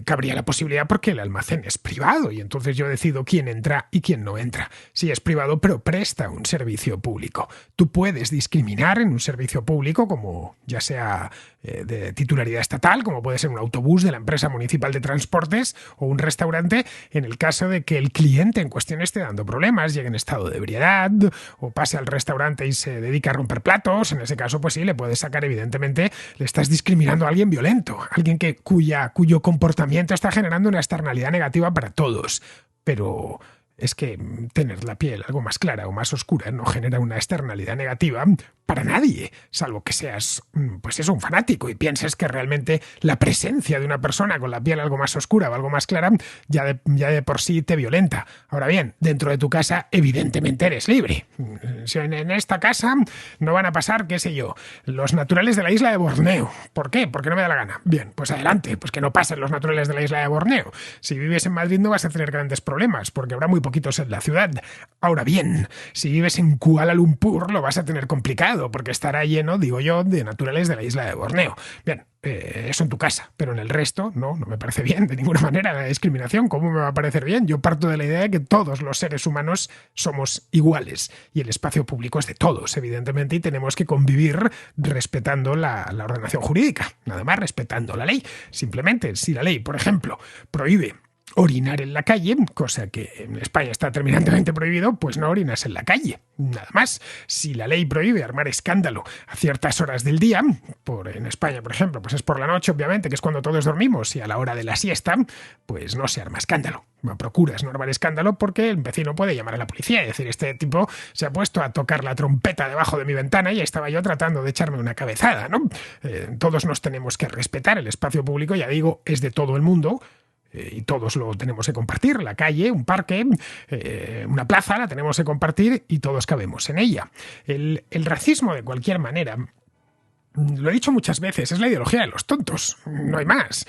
cabría la posibilidad porque el almacén es privado y entonces yo decido quién entra y quién no entra. Sí, es privado, pero presta un servicio público. Tú puedes discriminar en un servicio público, como ya sea de titularidad estatal, como puede ser un autobús de la empresa municipal de transportes o un restaurante, en el caso de que el cliente en cuestión esté dando problemas, llegue en estado de ebriedad o pase al restaurante y se dedica a romper platos. En ese caso, pues sí, le puedes sacar, evidentemente, le estás discriminando a alguien violento, alguien cuyo comportamiento está generando una externalidad negativa para todos. Pero es que tener la piel algo más clara o más oscura no genera una externalidad negativa para nadie, salvo que seas, pues eso, un fanático y pienses que realmente la presencia de una persona con la piel algo más oscura o algo más clara ya de por sí te violenta. Ahora bien, dentro de tu casa evidentemente eres libre. Si en esta casa no van a pasar, qué sé yo, los naturales de la isla de Borneo. ¿Por qué? Porque no me da la gana. Bien, pues adelante, pues que no pasen los naturales de la isla de Borneo. Si vives en Madrid no vas a tener grandes problemas, porque habrá muy poquitos en la ciudad. Ahora bien, si vives en Kuala Lumpur lo vas a tener complicado, porque estará lleno, digo yo, de naturales de la isla de Borneo. Bien, eso en tu casa, pero en el resto no me parece bien de ninguna manera la discriminación. ¿Cómo me va a parecer bien? Yo parto de la idea de que todos los seres humanos somos iguales y el espacio público es de todos, evidentemente, y tenemos que convivir respetando la ordenación jurídica, nada más respetando la ley. Simplemente, si la ley, por ejemplo, prohíbe orinar en la calle, cosa que en España está terminantemente prohibido, pues no orinas en la calle, nada más. Si la ley prohíbe armar escándalo a ciertas horas del día, en España, por ejemplo, pues es por la noche, obviamente, que es cuando todos dormimos, y a la hora de la siesta, pues no se arma escándalo. Procuras no armar escándalo porque el vecino puede llamar a la policía y decir, este tipo se ha puesto a tocar la trompeta debajo de mi ventana y estaba yo tratando de echarme una cabezada, ¿no? Todos nos tenemos que respetar. El espacio público, ya digo, es de todo el mundo, y todos lo tenemos que compartir. La calle, un parque, una plaza, la tenemos que compartir y todos cabemos en ella. El racismo, de cualquier manera, lo he dicho muchas veces, es la ideología de los tontos, no hay más.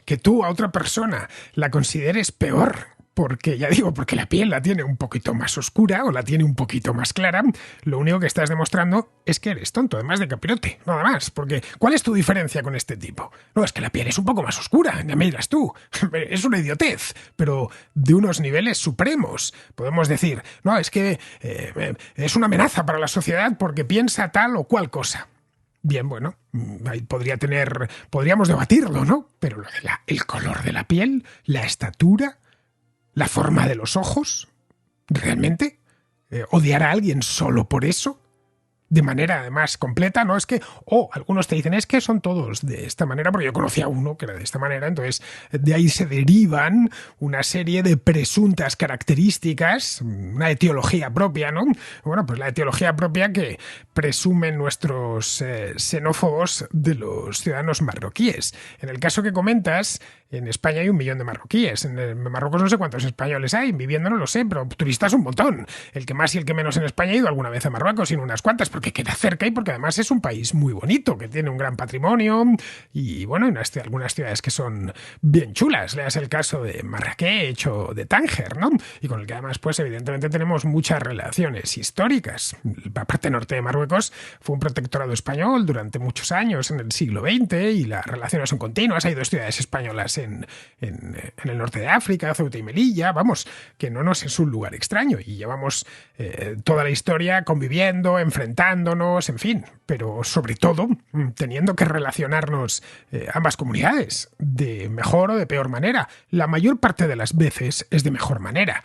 Que tú a otra persona la consideres peor porque, ya digo, porque la piel la tiene un poquito más oscura o la tiene un poquito más clara, lo único que estás demostrando es que eres tonto, además de capirote, nada más. Porque, ¿cuál es tu diferencia con este tipo? No, es que la piel es un poco más oscura, ya me dirás tú. Es una idiotez, pero de unos niveles supremos. Podemos decir, no, es que es una amenaza para la sociedad porque piensa tal o cual cosa. Bien, bueno, ahí podríamos debatirlo, ¿no? Pero el color de la piel, la estatura, la forma de los ojos, ¿realmente? ¿Odiar a alguien solo por eso? De manera además completa, no es que, algunos te dicen, es que son todos de esta manera, porque yo conocía a uno que era de esta manera, entonces de ahí se derivan una serie de presuntas características, una etiología propia, ¿no? Bueno, pues la etiología propia que presumen nuestros xenófobos de los ciudadanos marroquíes. En el caso que comentas, en España hay 1 millón de marroquíes, en Marruecos no sé cuántos españoles hay, viviendo no lo sé, pero turistas un montón. El que más y el que menos en España ha ido alguna vez a Marruecos, sino unas cuantas, porque queda cerca y porque además es un país muy bonito, que tiene un gran patrimonio y bueno, algunas ciudades que son bien chulas. Leas el caso de Marrakech o de Tánger, ¿no? Y con el que además, pues evidentemente tenemos muchas relaciones históricas. La parte norte de Marruecos fue un protectorado español durante muchos años en el siglo XX y las relaciones son continuas. Hay 2 ciudades españolas en el norte de África, Ceuta y Melilla, vamos, que no nos es un lugar extraño y llevamos toda la historia conviviendo, enfrentándonos, en fin, pero sobre todo teniendo que relacionarnos ambas comunidades de mejor o de peor manera. La mayor parte de las veces es de mejor manera.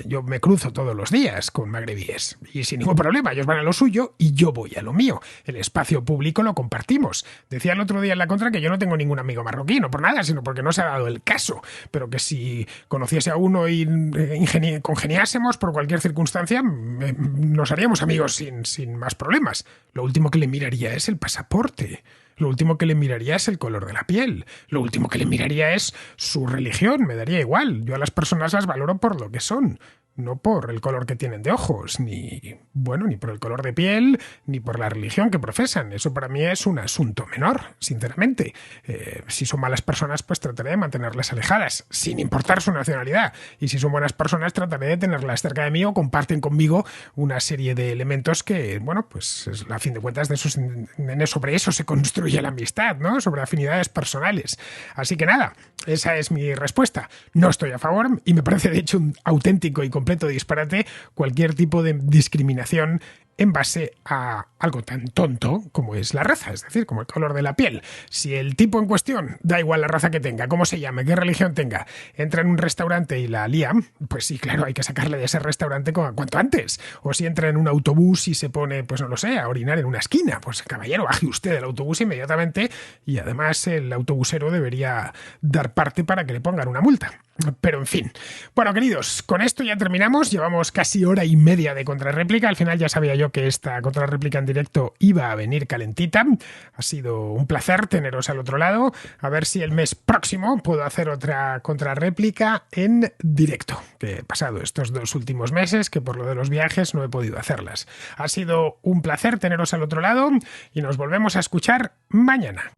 Yo me cruzo todos los días con magrebíes y sin ningún problema, ellos van a lo suyo y yo voy a lo mío. El espacio público lo compartimos. Decía el otro día en la contra que yo no tengo ningún amigo marroquí, no por nada, sino porque no se ha dado el caso, pero que si conociese a uno y congeniásemos por cualquier circunstancia, nos haríamos amigos sin más problemas. Lo último que le miraría es el pasaporte. Lo último que le miraría es el color de la piel. Lo último que le miraría es su religión. Me daría igual. Yo a las personas las valoro por lo que son, no por el color que tienen de ojos, ni por el color de piel, ni por la religión que profesan. Eso para mí es un asunto menor, sinceramente. Si son malas personas, pues trataré de mantenerlas alejadas, sin importar su nacionalidad. Y si son buenas personas, trataré de tenerlas cerca de mí o comparten conmigo una serie de elementos que, bueno, pues a fin de cuentas sobre eso se construye la amistad, ¿no? Sobre afinidades personales. Así que nada, esa es mi respuesta. No estoy a favor y me parece de hecho un auténtico y completo disparate cualquier tipo de discriminación en base a algo tan tonto como es la raza, es decir, como el color de la piel. Si el tipo en cuestión, da igual la raza que tenga, cómo se llame, qué religión tenga, entra en un restaurante y la lía, pues sí, claro, hay que sacarle de ese restaurante cuanto antes. O si entra en un autobús y se pone, pues no lo sé, a orinar en una esquina, pues caballero, baje usted del autobús inmediatamente y además el autobusero debería dar parte para que le pongan una multa. Pero en fin. Bueno, queridos, con esto ya terminamos. Llevamos casi hora y media de contrarréplica. Al final ya sabía yo que esta contrarréplica en directo iba a venir calentita. Ha sido un placer teneros al otro lado. A ver si el mes próximo puedo hacer otra contrarréplica en directo. Que he pasado estos 2 últimos meses que por lo de los viajes no he podido hacerlas. Ha sido un placer teneros al otro lado y nos volvemos a escuchar mañana.